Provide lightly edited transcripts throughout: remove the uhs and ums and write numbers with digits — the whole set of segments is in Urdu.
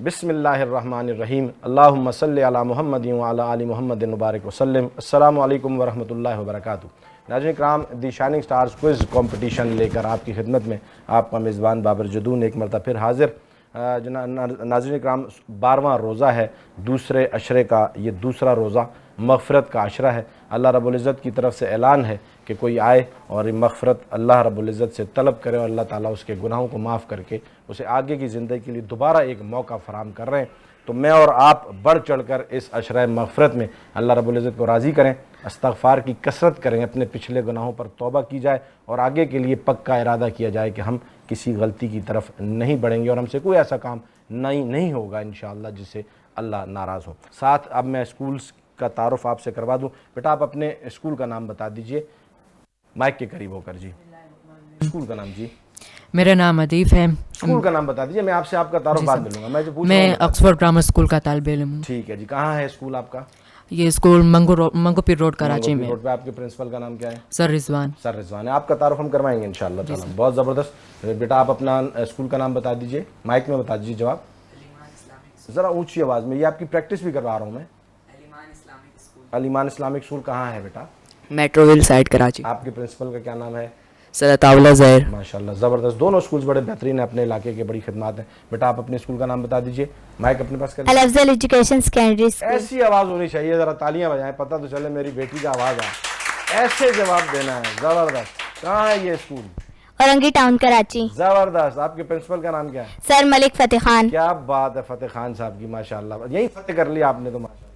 بسم اللہ الرحمن الرحیم اللہم صلی علی محمد وعلی آل محمد مبارک وسلم۔ السلام علیکم ورحمۃ اللہ وبرکاتہ۔ ناظرین کرام، دی شائننگ سٹارز کوئز کمپٹیشن لے کر آپ کی خدمت میں آپ کا میزبان بابر جدون ایک مرتبہ پھر حاضر۔ ناظرین کرام، 12واں روزہ ہے دوسرے عشرے کا، یہ دوسرا روزہ مغفرت کا عشرہ ہے۔ اللہ رب العزت کی طرف سے اعلان ہے کہ کوئی آئے اور یہ مغفرت اللہ رب العزت سے طلب کرے اور اللہ تعالیٰ اس کے گناہوں کو معاف کر کے اسے آگے کی زندگی کے لیے دوبارہ ایک موقع فراہم کر رہے ہیں۔ تو میں اور آپ بڑھ چڑھ کر اس عشرہ مغفرت میں اللہ رب العزت کو راضی کریں، استغفار کی کثرت کریں، اپنے پچھلے گناہوں پر توبہ کی جائے اور آگے کے لیے پکا ارادہ کیا جائے کہ ہم کسی غلطی کی طرف نہیں بڑھیں گے اور ہم سے کوئی ایسا کام نہیں ہوگا انشاءاللہ جس سے اللہ ناراض ہو۔ ساتھ اب میں اسکولز کا تعارف آپ سے کروا دوں۔ بیٹا آپ اپنے اسکول کا نام بتا دیجئے، مائک کے قریب ہو کر جی۔ اسکول کا نام جی؟ میرا نام عدیف ہے۔ اسکول کا نام بتا دیجئے، میں آپ سے آپ کا تعارف بعد میں لوں گا۔ میں آکسفورڈ گرامر اسکول کا طالب علم ہوں۔ ٹھیک ہے جی، کہاں ہے اسکول آپ کا؟ یہ اسکول منگو پیر روڈ کراچی میں۔ روڈ پہ آپ کے پرنسپل کا نام کیا ہے؟ سر رضوان۔ سر رضوان ہے، آپ کا تعارف ہم کروائیں گے انشاءاللہ تعالیٰ۔ بہت زبردست۔ بیٹا آپ اپنا اسکول کا نام بتا دیجئے، مائک میں بتا دیجئے جواب ذرا اونچی آواز میں، یہ آپ کی پریکٹس بھی کروا رہا ہوں میں۔ علیمان اسلامک اسکول کہاں ہے بیٹا؟ Metroville site Karachi. آپ کے پرنسپل کا کیا نام ہے؟ سر عطاءاللہ ظاہر۔ ماشاءاللہ زبردست، دونوں اسکولز بڑے بہترین ہیں، اپنے علاقے کے بڑی خدمات ہیں۔ بیٹا آپ اپنے اسکول کا نام بتا دیجئے، مائک اپنے پاس کر لیجیے۔ الافضل ایجوکیشن سیکنڈری اسکول۔ ایسی آواز ہونی چاہیے، ذرا تالیاں بجائیں، پتہ تو چلے میری بیٹی کا آواز ہے۔ ایسے جواب دینا ہے، زبردست۔ کہاں ہے یہ اسکول؟ اورنگی ٹاؤن کراچی۔ زبردست۔ آپ کے پرنسپل کا نام کیا ہے؟ سر ملک فتح خان۔ کیا بات ہے فتح خان صاحب کی، ماشاءاللہ یہی فتح کر لیا آپ نے تو ماشاءاللہ۔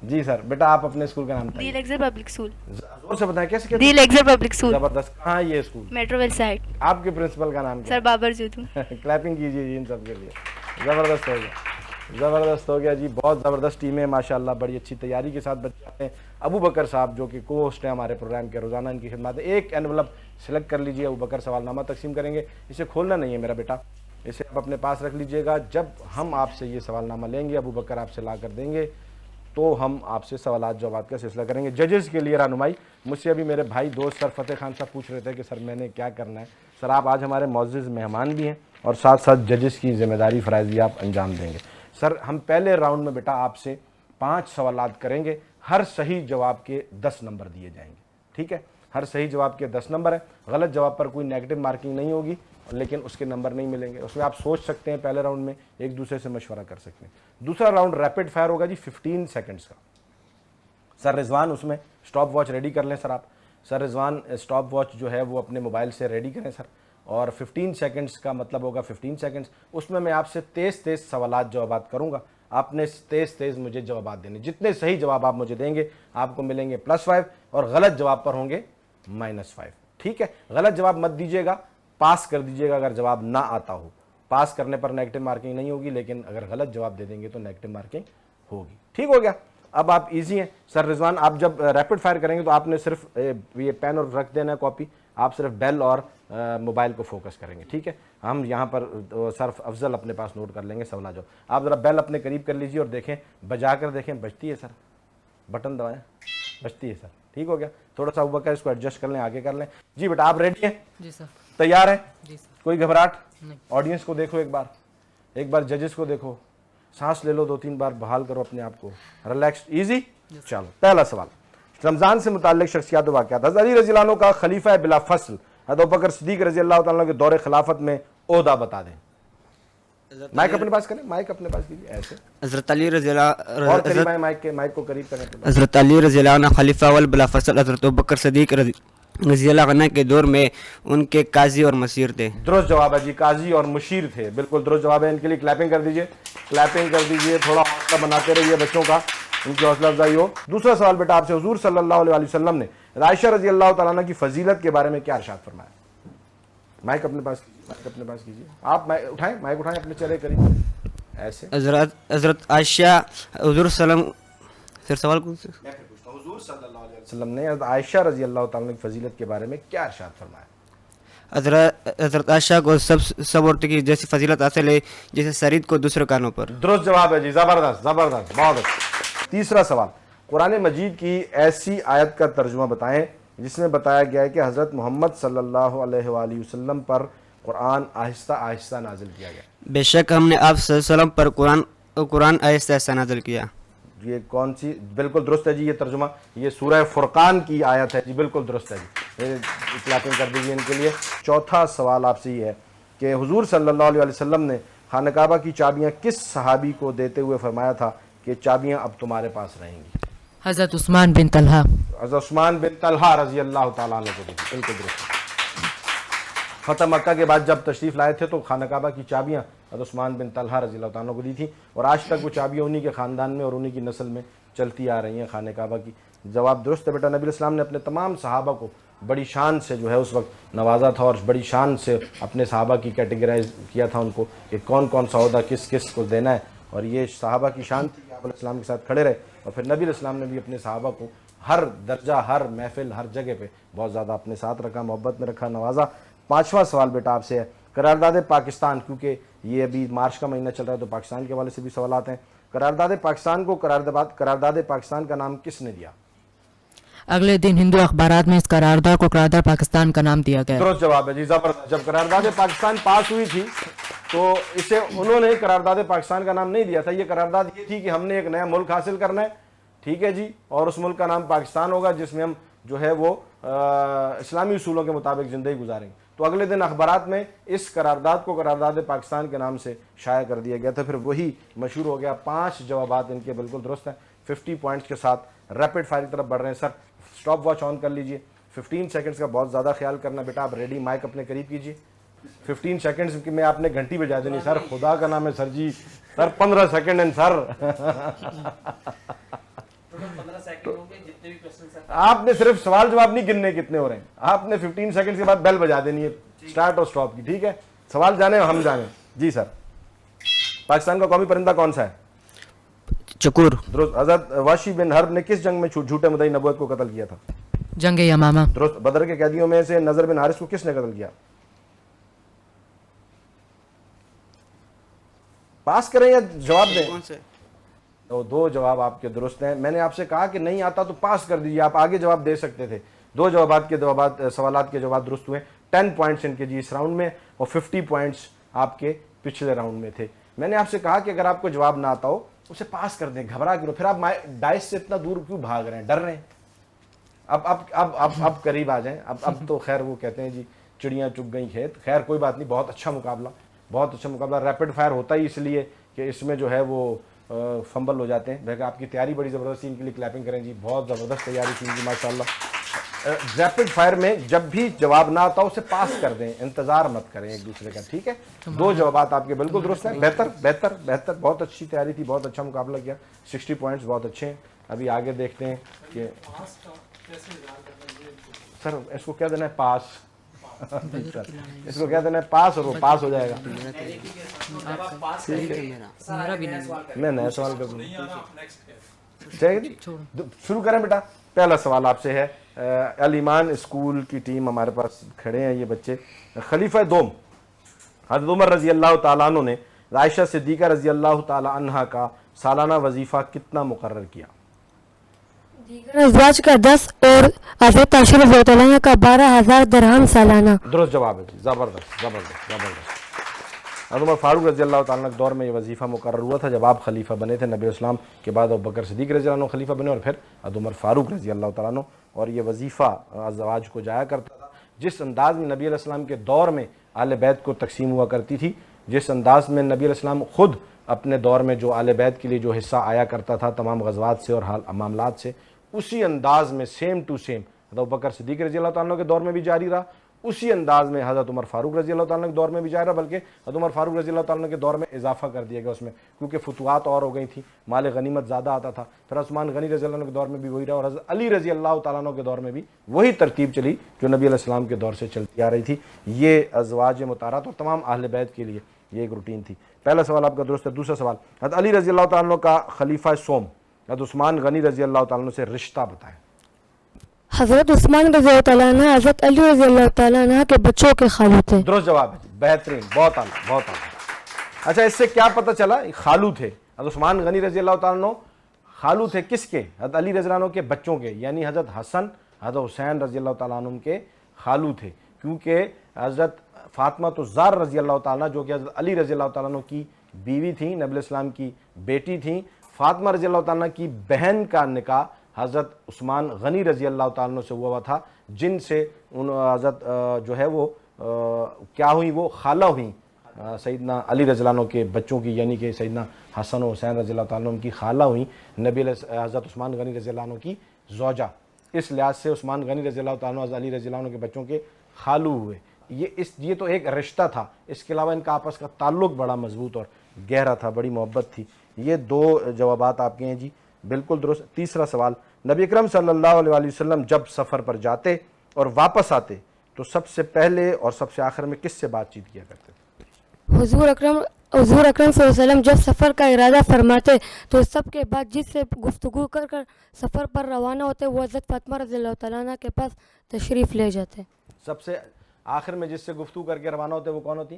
جی سر، بیٹا آپ اپنے اسکول کا نام بتائیے۔ دی لیگزر پبلک اسکول۔ زور سے بتائیں کیسے کہتے دی ہیں؟ لیگزر پبلک اسکول۔ زبردست۔ کہاں ہے یہ اسکول؟ Metro well side. آپ کے پرنسپل کا نام کیا سر بابر جدو۔ ہے؟ کلیپنگ کیجیے جی ان سب کے لیے۔ زبردست ہو گیا، زبردست ہو گیا جی، بہت زبردست ٹیم ہے ماشاءاللہ، بڑی اچھی تیاری کے ساتھ بچے آتے ہیں۔ ابو بکر صاحب جو کہ کو ہوسٹ ہیں ہمارے پروگرام کے، روزانہ ان کی خدمات ہے۔ ایک انویلپ سلیکٹ کر لیجیے، ابو بکر سوال نامہ تقسیم کریں گے، اسے کھولنا نہیں ہے میرا بیٹا، اسے آپ اپنے پاس رکھ لیجئے گا۔ جب ہم آپ سے یہ سوال نامہ لیں گے، ابو بکر آپ سے لا کر دیں گے تو ہم آپ سے سوالات جوابات کا سلسلہ کریں گے۔ ججز کے لیے رہنمائی، مجھ سے ابھی میرے بھائی دوست سر فتح خان صاحب پوچھ رہے تھے کہ سر میں نے کیا کرنا ہے۔ سر آپ آج ہمارے معزز مہمان بھی ہیں اور ساتھ ساتھ ججز کی ذمہ داری فرائض بھی آپ انجام دیں گے۔ سر ہم پہلے راؤنڈ میں بیٹا آپ سے 5 سوالات کریں گے، ہر صحیح جواب کے 10 نمبر دیے جائیں گے، ٹھیک ہے؟ ہر صحیح جواب کے 10 نمبر ہیں، غلط جواب پر کوئی نیگیٹو مارکنگ نہیں ہوگی لیکن اس کے نمبر نہیں ملیں گے۔ اس میں آپ سوچ سکتے ہیں، پہلے راؤنڈ میں ایک دوسرے سے مشورہ کر سکتے ہیں۔ دوسرا راؤنڈ ریپڈ فائر ہوگا جی 15 سیکنڈز کا۔ سر رضوان اس میں سٹاپ واچ ریڈی کر لیں سر آپ۔ سر رضوان سٹاپ واچ جو ہے وہ اپنے موبائل سے ریڈی کریں سر، اور 15 سیکنڈز کا مطلب ہوگا 15 سیکنڈز، اس میں آپ سے تیز سوالات جوابات کروں گا، آپ نے تیز مجھے جوابات دینے، جتنے صحیح جواب آپ مجھے دیں گے آپ کو ملیں گے +5 اور غلط جواب پر ہوں گے -5، ٹھیک ہے؟ غلط جواب مت دیجیے گا، پاس کر دیجیے گا اگر جواب نہ آتا ہو۔ پاس کرنے پر نیگیٹو مارکنگ نہیں ہوگی لیکن اگر غلط جواب دے دیں گے تو نیگیٹو مارکنگ ہوگی، ٹھیک ہو گیا؟ اب آپ ایزی ہیں سر رضوان، آپ جب ریپڈ فائر کریں گے تو آپ نے صرف یہ پین اور رکھ دینا ہے کاپی، آپ صرف بیل اور موبائل کو فوکس کریں گے، ٹھیک ہے؟ ہم یہاں پر سر افضل اپنے پاس نوٹ کر لیں گے سوالات جو۔ آپ ذرا بیل اپنے قریب کر لیجیے اور دیکھیں، بجا کر دیکھیں بجتی ہے سر، بٹن دبائیں، بجتی ہے سر، ٹھیک ہو گیا؟ تھوڑا سا اوپر کا اس کو ایڈجسٹ کر لیں، آگے کر لیں جی۔ بیٹا آپ ریڈی ہیں؟ جی سر۔ تیار ہیں؟ جی سر۔ کوئی گھبراہٹ؟ نہیں۔ آڈینس کو دیکھو، ایک بار ججز کو دیکھو، سانس لے لو 2-3 بار، بحال کرو اپنے آپ کو، ریلیکس، ایزی۔ چلو پہلا سوال رمضان سے متعلق شخصیات و واقعات۔ حضرت علی رضی اللہ عنہ کا خلیفہ بلا فصل حضرت ابوبکر صدیق رضی اللہ تعالیٰ کے دور خلافت میں عہدہ بتا دیں۔ مائک اپنے پاس کریں، مائک اپنے پاس کیجیے، ایسے حضرت علی رضی اور اللہ قریب آئیں، مائک کو قریب کریں۔ حضرت علی رضی اللہ عنہ خلیفہ اول بلا فصل حضرت ابوبکر صدیق رضی اللہ عنہ کے دور میں ان کے قاضی اور مشیر تھے۔ درست جواب ہے جی، قاضی اور مشیر تھے، بالکل درست جواب ہے۔ ان کے لیے کلیپنگ کر دیجئے، کلیپنگ کر دیجئے، تھوڑا حوصلہ بناتے رہیے بچوں کا، ان کی حوصلہ افزائی ہو۔ دوسرا سوال بیٹا آپ سے، حضور صلی اللہ علیہ وسلم نے عائشہ رضی اللہ تعالیٰ عنہ کی فضیلت کے بارے میں کیا ارشاد فرمایا؟ مائک اپنے پاس کیجیے، مائک اپنے پاس کیجیے، آپ اٹھائیں، مائک اٹھائیں اپنے چہرے قریب، ایسے۔ حضرت عائشہ حضور سر سوال کون سے؟ میں پھر پوچھتا ہوں، حضور صلی اللہ علیہ وسلم نے حضرت عائشہ رضی اللہ تعالیٰ عنہ کی فضیلت کے بارے میں کیا ارشاد فرمایا؟ حضرت عائشہ کو سب عورتوں کی جیسی فضیلت حاصل ہے جیسے سرید کو دوسرے کانوں پر۔ درست جواب ہے جی، زبردست زبردست، بہت اچھا۔ تیسرا سوال، قرآن مجید کی ایسی آیت کا ترجمہ بتائیں جس میں بتایا گیا ہے کہ حضرت محمد صلی اللہ علیہ وآلہ وسلم پر قرآن آہستہ آہستہ نازل کیا گیا. بے شک ہم نے آپ صلی اللہ علیہ وسلم پر قرآن آہستہ آہستہ نازل کیا. یہ کون سی؟ بالکل درست ہے جی یہ ترجمہ، یہ سورہ فرقان کی آیت ہے جی، بالکل درست ہے جی. کلاپنگ کر دیجیے ان کے لیے. چوتھا سوال آپ سے یہ ہے کہ حضور صلی اللہ علیہ وسلم نے خانہ کعبہ کی چابیاں کس صحابی کو دیتے ہوئے فرمایا تھا کہ چابیاں اب تمہارے پاس رہیں گی؟ حضرت عثمان بن طلحہ. حضرت عثمان بن طلحہ رضی اللہ تعالیٰ عنہ کو دی. بالکل درست. فتح مکہ کے بعد جب تشریف لائے تھے تو خانہ کعبہ کی چابیاں حضرت عثمان بن طلحہ رضی اللہ تعالیٰ عنہ کو دی تھیں، اور آج تک وہ چابیاں انہی کے خاندان میں اور انہی کی نسل میں چلتی آ رہی ہیں خانہ کعبہ کی. جواب درست ہے بیٹا. نبی علیہ السلام نے اپنے تمام صحابہ کو بڑی شان سے جو ہے اس وقت نوازا تھا، اور بڑی شان سے اپنے صحابہ کی کیٹیگرائز کیا تھا ان کو کہ کون کون سا عہدہ کس کس کو دینا ہے، اور یہ صحابہ کی شان تھی کہ آپ علیہ السلام کے ساتھ کھڑے رہے. اور پھر نبی علیہ السلام نے بھی اپنے صحابہ کو ہر درجہ، ہر محفل، ہر جگہ پہ بہت زیادہ اپنے ساتھ رکھا، محبت میں رکھا، نوازا. پانچواں سوال بیٹا آپ سے ہے قرارداد پاکستان، کیونکہ یہ ابھی مارچ کا مہینہ چل رہا ہے تو پاکستان کے حوالے سے بھی سوالات ہیں. قرارداد پاکستان کو قرارداد پاکستان کا نام کس نے دیا؟ اگلے دن ہندو اخبارات میں اس قرارداد کو قرارداد پاکستان کا نام دیا گیا. درست جواب ہے جی، زبردست. جب قرارداد پاکستان پاس ہوئی تھی تو اسے انہوں نے قرارداد پاکستان کا نام نہیں دیا تھا. یہ قرارداد یہ تھی کہ ہم نے ایک نیا ملک حاصل کرنا ہے، ٹھیک ہے جی، اور اس ملک کا نام پاکستان ہوگا جس میں ہم جو ہے وہ اسلامی اصولوں کے مطابق زندگی گزاریں گے. تو اگلے دن اخبارات میں اس قرارداد کو قرارداد پاکستان کے نام سے شائع کر دیا گیا تھا، پھر وہی مشہور ہو گیا. 5 جوابات ان کے بالکل درست ہیں. 50 پوائنٹس کے ساتھ ریپڈ فائر کی طرف بڑھ رہے ہیں. سر سٹاپ واچ آن کر لیجئے. 15 سیکنڈز کا بہت زیادہ خیال کرنا بیٹا. آپ ریڈی، مائک اپنے قریب کیجئے. 15 سیکنڈز کی میں آپ نے گھنٹی بجا دینی. سر خدا کا نام ہے سر جی، سر 15 سیکنڈ ہیں سر. آپ نے صرف سوال جواب نہیں گننے کتنے ہو رہے ہیں، آپ نے 15 سیکنڈ کے بعد بیل بجا دینی ہے سٹارٹ اور سٹاپ کی، ٹھیک ہے؟ سوال جانے ہم جانے. جی سر. پاکستان کا قومی پرندہ کون سا ہے؟ چکور. درست. حضرت واشی بن حرب نے کس جنگ میں جھوٹے مدعی نبوت کو قتل کیا تھا؟ جنگ یمامہ. درست. بدر کے قیدیوں میں سے نضر بن حارث کو کس نے قتل کیا؟ پاس کریں یا جواب دیں؟ دو جواب آپ کے درست ہیں. میں نے آپ سے کہا کہ نہیں آتا تو پاس کر دیجیے، آپ آگے جواب دے سکتے تھے. 2 سوالات کے جواب درست ہوئے. 10 پوائنٹس ان کے جی اس راؤنڈ میں، اور 50 پوائنٹس آپ کے پچھلے راؤنڈ میں تھے. میں نے آپ سے کہا کہ اگر آپ کو جواب نہ آتا ہو اسے پاس کر دیں، گھبرا کرو. پھر آپ ڈائس سے اتنا دور کیوں بھاگ رہے ہیں، ڈر رہے ہیں؟ اب قریب آ جائیں. اب تو خیر وہ کہتے ہیں جی چڑیاں چگ گئی کھیت. خیر کوئی بات نہیں. بہت اچھا مقابلہ، بہت اچھا مقابلہ. ریپڈ فائر ہوتا ہی اس لیے کہ اس میں جو ہے وہ فمبل ہو جاتے ہیں. بلکہ آپ کی تیاری بڑی زبردست تھی، ان کے لیے کلیپنگ کریں جی. بہت زبردست تیاری تھی جی ماشاءاللہ. ریپڈ فائر میں جب بھی جواب نہ آتا اسے پاس کر دیں، انتظار مت کریں ایک دوسرے کا، ٹھیک ہے؟ 2 جوابات آپ کے بالکل درست ہیں. بہتر بہتر بہتر. بہت اچھی تیاری تھی، بہت اچھا مقابلہ کیا. 60 پوائنٹس بہت اچھے ہیں. ابھی آگے دیکھتے ہیں کہ سر اس کو کیا دینا ہے؟ پاس. اس کو کیا دینا ہے؟ پاس، اور وہ پاس ہو جائے گا. میں نیا سوال کر دوں. شروع کریں بیٹا. پہلا سوال آپ سے ہے. الایمان اسکول کی ٹیم ہمارے پاس کھڑے ہیں یہ بچے. خلیفہ دوم حضرت عمر رضی اللہ تعالیٰ عنہ نے عائشہ صدیقہ رضی اللہ تعالیٰ عنہ کا سالانہ وظیفہ کتنا مقرر کیا؟ دیگر ازواج کا 10 اور حضرت عائشہ رضی اللہ عنہ کا 12,000 درہم سالانہ. درست جواب ہے جی. زبردست زبردست زبردست. حضرت عمر فاروق رضی اللہ تعالیٰ عنہ کے دور میں یہ وظیفہ مقرر ہوا تھا جب آپ خلیفہ بنے تھے. نبی اسلام کے بعد ابوبکر صدیق رضی اللہ عنہ خلیفہ بنے اور پھر حضرت عمر فاروق رضی اللہ تعالیٰ عنہ. اور یہ وظیفہ ازواج کو جایا کرتا تھا. جس انداز میں نبی علیہ السلام کے دور میں اہل بیت کو تقسیم ہوا کرتی تھی، جس انداز میں نبی علیہ السلام خود اپنے دور میں جو اہل بیت کے لیے جو حصہ آیا کرتا تھا تمام غزوات سے اور معاملات سے، اسی انداز میں سیم ٹو سیم حضرت ابوبکر صدیق رضی اللہ تعالیٰ عنہ کے دور میں بھی جاری رہا. اسی انداز میں حضرت عمر فاروق رضی اللہ تعالیٰ عنہ کے دور میں بھی جاری رہا. بلکہ حضرت عمر فاروق رضی اللہ تعالیٰ عنہ کے دور میں اضافہ کر دیا گیا اس میں، کیونکہ فتوحات اور ہو گئی تھیں، مال غنیمت زیادہ آتا تھا. پھر عثمان غنی رضی اللہ عنہ کے دور میں بھی وہی رہا، اور حضرت علی رضی اللہ تعالیٰ عنہ کے دور میں بھی وہی ترتیب چلی جو نبی علیہ السلام کے دور سے چلتی آ رہی تھی. یہ ازواج مطہرات اور تمام اہل بیت کے لیے یہ ایک روٹین تھی. پہلا سوال آپ کا درست ہے. دوسرا سوال، حضرت علی رضی اللہ تعالیٰ عنہ کا خلیفہ سوم حضرت عثمان غنی رضی اللہ تعالیٰ عنہ سے رشتہ بتائیں. حضرت عثمان رضی اللہ تعالیٰ عنہ حضرت علی رضی اللہ تعالیٰ عنہ کے بچوں کے خالو تھے. درست جواب ہے جی. بہترین. بہت اعلیٰ بہت اعلیٰ. اچھا اس سے کیا پتہ چلا؟ خالو تھے. حضرت عثمان غنی رضی اللہ تعالیٰ عنہ خالو تھے کس کے؟ حضرت علی رضی اللہ عنہ کے بچوں کے، یعنی حضرت حسن حضرت حسین رضی اللہ تعالیٰ عنہ کے خالو تھے. کیونکہ حضرت فاطمہ الزہرا رضی اللہ تعالیٰ جو کہ حضرت علی رضی اللہ تعالیٰ عنہ کی بیوی تھیں، نبی علیہ السلام کی بیٹی تھیں، فاطمہ رضی اللہ تعالیٰ کی بہن کا نکاح حضرت عثمان غنی رضی اللہ تعالیٰ عنہ سے ہوا تھا، جن سے ان حضرت جو ہے وہ کیا ہوئی، وہ خالہ ہوئیں سیدنا علی رضی اللہ عنہ کے بچوں کی، یعنی کہ سیدنا حسن و حسین رضی اللہ تعالیٰ عنہ کی خالہ ہوئیں، نبی حضرت عثمان غنی رضی اللہ عنہ کی زوجہ، اس لحاظ سے عثمان غنی رضی اللہ تعالیٰ عنہ حضرت علی رضی اللہ عنہ کے بچوں کے خالو ہوئے۔ یہ تو ایک رشتہ تھا، اس کے علاوہ ان کا آپس کا تعلق بڑا مضبوط اور گہرا تھا، بڑی محبت تھی۔ یہ دو جوابات آپ کے ہیں جی، بالکل درست۔ تیسرا سوال، نبی اکرم صلی اللہ علیہ وآلہ وسلم جب سفر پر جاتے اور واپس آتے تو سب سے پہلے اور سب سے آخر میں کس سے بات چیت کیا کرتے تھے؟ حضور اکرم صلی اللہ علیہ وسلم جب سفر کا ارادہ فرماتے تو سب کے بعد جس سے گفتگو کر سفر پر روانہ ہوتے وہ حضرت فاطمہ رضی اللہ تعالیٰ عنہ کے پاس تشریف لے جاتے۔ سب سے آخر میں جس سے گفتگو کر کے روانہ ہوتے وہ کون ہوتی؟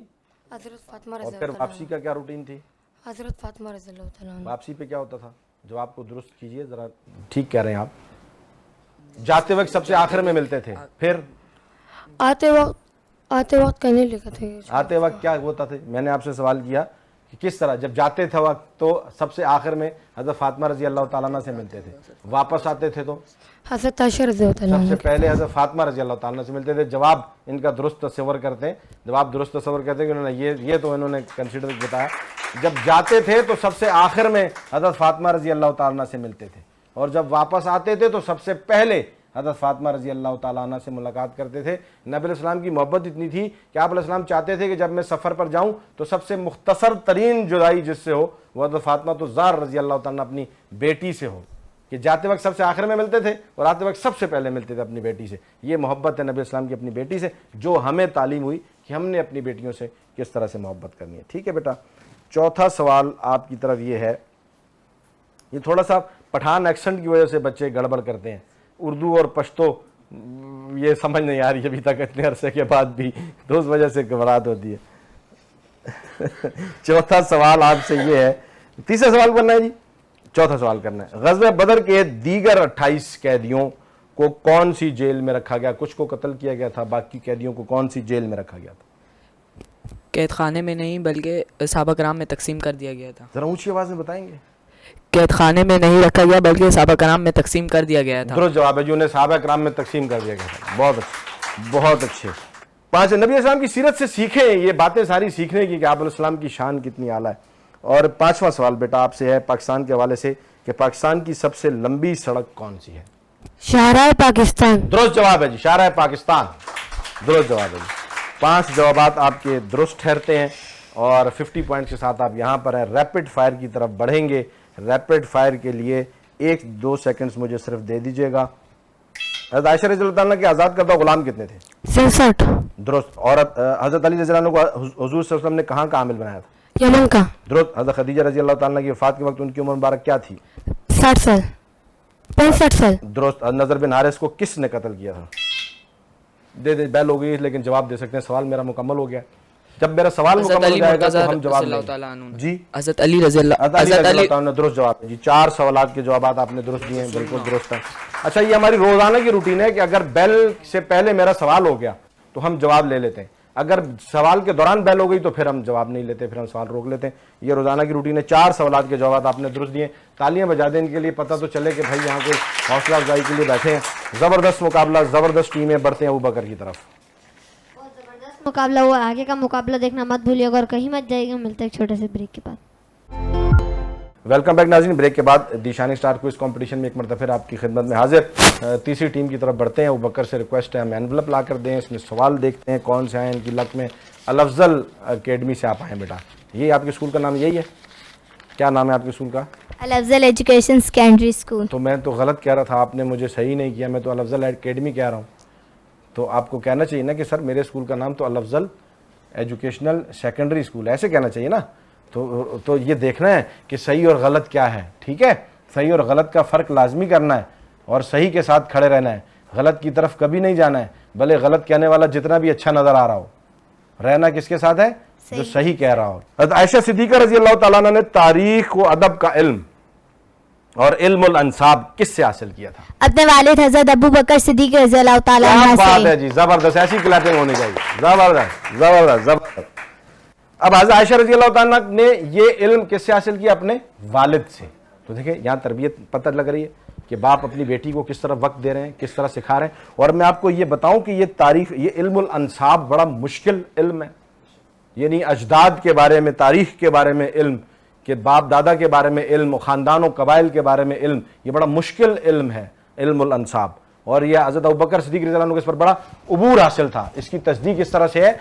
حضرت فاطمہ اور رضی پھر اللہ تعالیٰ واپسی کا کیا روٹین تھی؟ عنہ، حضرت فاطمہ رضی اللہ تعالیٰ عنہ۔ واپسی پہ کیا ہوتا تھا؟ جواب کو درست کیجئے ذرا، ٹھیک کہہ رہے ہیں آپ۔ جاتے وقت سب سے آخر میں ملتے تھے، پھر آتے وقت کہنے لگا تھے، آتے وقت کیا ہوتا تھا؟ میں نے آپ سے سوال کیا کہ کس طرح جب جاتے تھے وقت تو سب سے آخر میں حضرت فاطمہ رضی اللہ تعالیٰ عنہ سے ملتے تھے، واپس آتے تھے تو حضرت عائشہ رضی اللہ تعالیٰ سب عنہ سے پہلے حضرت فاطمہ رضی اللہ تعالیٰ عنہ سے ملتے تھے۔ جواب ان کا درست تصور کرتے ہیں، جب آپ درست تصور کرتے ہیں کہ انہوں نے یہ تو انہوں نے کنسیڈر بتایا، جب جاتے تھے تو سب سے آخر میں حضرت فاطمہ رضی اللہ تعالیٰ عنہ سے ملتے تھے، اور جب واپس آتے تھے تو سب سے پہلے حضرت فاطمہ رضی اللہ تعالیٰ عنہ سے ملاقات کرتے تھے۔ نبی علیہ السلام کی محبت اتنی تھی کہ آپ علیہ السلام چاہتے تھے کہ جب میں سفر پر جاؤں تو سب سے مختصر ترین جدائی جس سے ہو وہ حضرت فاطمہ الزہرا رضی اللہ تعالیٰ عنہ اپنی بیٹی سے ہو، کہ جاتے وقت سب سے آخر میں ملتے تھے اور آتے وقت سب سے پہلے ملتے تھے اپنی بیٹی سے۔ یہ محبت ہے نبی السلام کی اپنی بیٹی سے، جو ہمیں تعلیم ہوئی کہ ہم نے اپنی بیٹیوں سے کس طرح سے محبت کرنی ہے۔ ٹھیک ہے بیٹا، چوتھا سوال آپ کی طرف یہ ہے، یہ تھوڑا سا پٹھان ایکسنٹ کی وجہ سے بچے گڑبڑ کرتے ہیں، اردو اور پشتو یہ سمجھ نہیں آ رہی ابھی تک اتنے عرصے کے بعد بھی، تو اس وجہ سے گھبراہٹ ہوتی ہے۔ چوتھا سوال آپ سے یہ ہے، تیسرا سوال کرنا ہے جی، چوتھا سوال کرنا ہے، غزوہ بدر کے دیگر 28 قیدیوں کو کون سی جیل میں رکھا گیا؟ کچھ کو قتل کیا گیا تھا، باقی قیدیوں کو کون سی جیل میں رکھا گیا تھا؟ قید خانے میں نہیں بلکہ صحابہ کرام میں تقسیم کر دیا گیا تھا۔ ذرا اونچی آواز میں بتائیں گے؟ قید خانے میں نہیں رکھا گیا بلکہ صحابہ کرام میں تقسیم کر دیا گیا تھا۔ درست جواب ہے جو انہیں صحابہ کرام میں تقسیم کر دیا گیا تھا۔ بہت اچھے، بہت اچھے۔ پانچ، نبی علیہ السلام کی سیرت سے سیکھیں، یہ باتیں ساری سیکھنے کی کہ آپ علیہ السلام کی شان کتنی اعلیٰ ہے۔ اور پانچواں سوال بیٹا آپ سے ہے پاکستان کے حوالے سے کہ پاکستان کی سب سے لمبی سڑک کون سی ہے؟ شاہراہ پاکستان۔ درست جواب ہے جی، شاہراہ پاکستان، درست جواب ہے جی۔ 5 جوابات آپ کے درست ٹھہرتے ہیں اور 50 پوائنٹس کے ساتھ آپ یہاں پر ہیں۔ ریپڈ فائر کی طرف بڑھیں گے، ریپڈ فائر کے لیے 1-2 سیکنڈز مجھے صرف دے دیجیے گا۔ حضرت عائشہ رضی اللہ تعالیٰ کے آزاد کردہ غلام کتنے تھے؟ 67۔ درست۔ عورت حضرت علی رضی اللہ عنہ کو حضور صلی اللہ علیہ وسلم نے کہاں کا عامل بنایا تھا؟ یمن کا۔ درست۔ حضرت خدیجہ رضی اللہ تعالیٰ کی وفات کے وقت ان کی عمر مبارک کیا تھی؟ 60 سال 65 سال۔ درست۔ نضر بن حارث کو کس نے قتل کیا تھا؟ دے بیل ہو گئی لیکن جواب دے سکتے ہیں، سوال میرا مکمل ہو گیا۔ جب میرا سوال مکمل ہو جائے گا تو ہم جواب دیں گے۔ جی حضرت علی رضی اللہ عنہ، درست جواب ہے جی۔ 4 سوالات کے جوابات آپ نے درست دیے ہیں، بالکل درست ہے۔ اچھا، یہ ہماری روزانہ کی روٹین ہے کہ اگر بیل سے پہلے میرا سوال ہو گیا تو ہم جواب لے لیتے ہیں، اگر سوال کے دوران بیل ہو گئی تو پھر ہم جواب نہیں لیتے، پھر ہم سوال روک لیتے ہیں۔ یہ روزانہ کی روٹین ہے۔ 4 سوالات کے جوابات آپ نے درست دیے۔ تالیاں بجا دیں ان کے لیے، پتہ تو چلے کہ بھائی یہاں کوئی حوصلہ افزائی کے لیے بیٹھے ہیں۔ زبردست مقابلہ، زبردست ٹیمیں، بڑھتے ہیں ابوبکر کی طرف۔ مقابلہ ہوا، آگے کا مقابلہ دیکھنا مت بھولیے گا اور کہیں مت جائے گا۔ ملتے ہیں ایک چھوٹے سے بریک کے بعد۔ ویلکم بیک ناظرین، بریک کے بعد دی شائننگ اسٹار کوئز کمپٹیشن میں ایک مرتبہ پھر آپ کی خدمت میں حاضر۔ تیسری ٹیم کی طرف بڑھتے ہیں۔ ابوبکر سے ریکویسٹ ہے ہم اینولپ لا کر دیں، اس میں سوال دیکھتے ہیں کون سے آئے ان کی لک میں۔ الافضل اکیڈمی سے آپ آئیں بیٹا، یہ آپ کے اسکول کا نام یہی ہے؟ کیا نام ہے آپ کے اسکول کا؟ الافضل ایجوکیشن سیکنڈری اسکول۔ تو میں تو غلط کہہ رہا تھا، آپ نے مجھے صحیح نہیں کیا، میں تو الافضل اکیڈمی کہہ رہا ہوں۔ تو آپ کو کہنا چاہیے نا کہ سر میرے اسکول کا نام تو الافضل ایجوکیشنل سیکنڈری اسکول ہے، ایسے کہنا چاہیے نا۔ تو یہ دیکھنا ہے کہ صحیح اور غلط کیا ہے، ٹھیک ہے؟ صحیح اور غلط کا فرق لازمی کرنا ہے اور صحیح کے ساتھ کھڑے رہنا ہے، غلط کی طرف کبھی نہیں جانا ہے، بھلے غلط کہنے والا جتنا بھی اچھا نظر آ رہا ہو۔ رہنا کس کے ساتھ ہے؟ جو صحیح کہہ رہا ہو۔ حضرت عائشہ صدیقہ رضی اللہ تعالیٰ عنہ نے تاریخ و ادب کا علم اور علم الانصاب کس سے حاصل کیا تھا؟ اپنے والد حضرت ابو بکر صدیق رضی اللہ تعالیٰ کیا عنہ بات سے. ہے جی، زبردست، ایسی کلیپنگ ہونی چاہیے، زبردست زبردست زبردست. اب حضرت عائشہ رضی اللہ تعالیٰ نے یہ علم کس سے حاصل کیا؟ اپنے والد سے. تو دیکھیں یہاں تربیت پتہ لگ رہی ہے کہ باپ اپنی بیٹی کو کس طرح وقت دے رہے ہیں، کس طرح سکھا رہے ہیں. اور میں آپ کو یہ بتاؤں کہ یہ تاریخ، یہ علم الانصاب بڑا مشکل علم ہے. یعنی اجداد کے بارے میں، تاریخ کے بارے میں علم، کہ باپ دادا کے بارے میں علم، خاندان و قبائل کے بارے میں علم، یہ بڑا مشکل علم ہے علم الانصاب. اور یہ حضرت ابوبکر صدیق رضی اللہ عنہ کو اس پر بڑا عبور حاصل تھا. اس کی تصدیق اس طرح سے ہے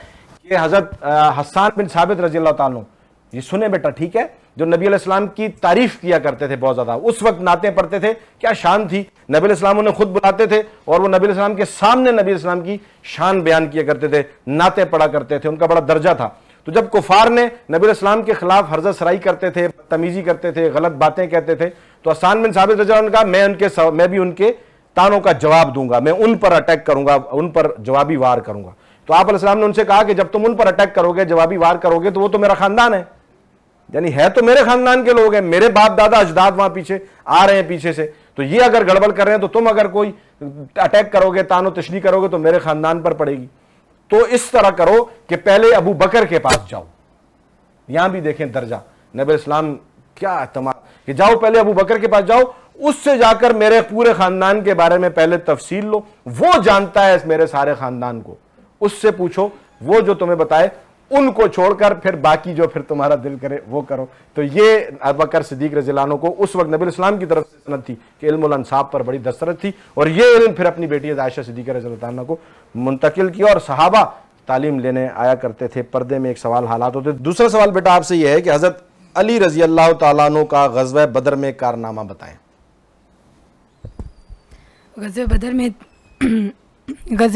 کہ حضرت حسان بن ثابت رضی اللہ تعالیٰ عنہ، یہ سنیں بیٹا ٹھیک ہے، جو نبی علیہ السلام کی تعریف کیا کرتے تھے بہت زیادہ، اس وقت نعتیں پڑھتے تھے. کیا شان تھی، نبی علیہ السلام انہیں خود بلاتے تھے اور وہ نبی علیہ السلام کے سامنے نبی علیہ السلام کی شان بیان کیا کرتے تھے، نعتیں پڑھا کرتے تھے، ان کا بڑا درجہ تھا. تو جب کفار نے نبی علیہ السلام کے خلاف حرزہ سرائی کرتے تھے، تمیزی کرتے تھے، غلط باتیں کہتے تھے، تو حسان بن ثابت رضی اللہ عنہ نے کہا میں بھی ان کے تانوں کا جواب دوں گا، میں ان پر اٹیک کروں گا، ان پر جوابی وار کروں گا. تو آپ علیہ السلام نے ان سے کہا کہ جب تم ان پر اٹیک کرو گے، جوابی وار کرو گے، تو وہ تو میرا خاندان ہے، یعنی ہے تو میرے خاندان کے لوگ ہیں، میرے باپ دادا اجداد وہاں پیچھے آ رہے ہیں پیچھے سے، تو یہ اگر گڑبڑ کر رہے ہیں تو تم اگر کوئی اٹیک کرو گے، تان و تشریح کرو گے تو میرے خاندان پر پڑے گی. تو اس طرح کرو کہ پہلے ابو بکر کے پاس جاؤ. یہاں بھی دیکھیں درجہ نبی علیہ السلام کیا اہتمام، کہ جاؤ پہلے ابو بکر کے پاس جاؤ، اس سے جا کر میرے پورے خاندان کے بارے میں پہلے تفصیل لو، وہ جانتا ہے میرے سارے خاندان کو، اس سے پوچھو، وہ جو تمہیں بتائے ان کو چھوڑ کر پھر باقی جو پھر تمہارا دل کرے وہ کرو. تو یہ ابوبکر صدیق رضی اللہ عنہ کو اس وقت نبی علیہ السلام کی طرف سے سند تھی کہ علم الانصاب پر بڑی دسترس تھی، اور یہ علم پھر اپنی بیٹی عائشہ صدیقہ رضی اللہ عنہ کو منتقل کیا. اور صحابہ تعلیم لینے آیا کرتے تھے، پردے میں ایک سوال حالات ہوتے. دوسرا سوال بیٹا آپ سے یہ ہے کہ حضرت علی رضی اللہ تعالیٰ عنہ کا غزوہ بدر میں کارنامہ بتائیں. غزوہ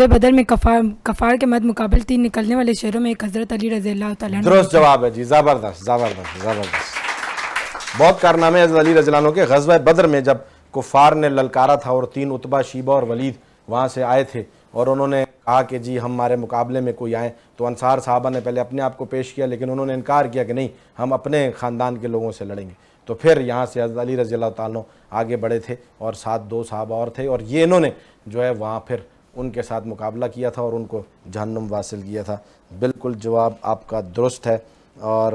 بدر میں کفار کے مد مقابل 3 نکلنے والے شہروں میں ایک حضرت علی رضی اللہ تعالیٰ عنہ. درست جواب ہے جی، زبردست زبردست زبردست. بہت کارنامے حضرت علی رضی اللہ عنہ کے. غزوہ بدر میں جب کفار نے للکارا تھا اور 3 عتبہ، شیبہ اور ولید وہاں سے آئے تھے اور انہوں نے کہا کہ جی ہمارے مقابلے میں کوئی آئے، تو انصار صحابہ نے پہلے اپنے آپ کو پیش کیا، لیکن انہوں نے انکار کیا کہ نہیں، ہم اپنے خاندان کے لوگوں سے لڑیں گے. تو پھر یہاں سے حضرت علی رضی اللہ تعالیٰ عنہ آگے بڑھے تھے اور ساتھ 2 صحابہ اور تھے، اور یہ انہوں نے جو ہے وہاں پھر ان کے ساتھ مقابلہ کیا تھا اور ان کو جہنم واصل کیا تھا. بالکل جواب آپ کا درست ہے. اور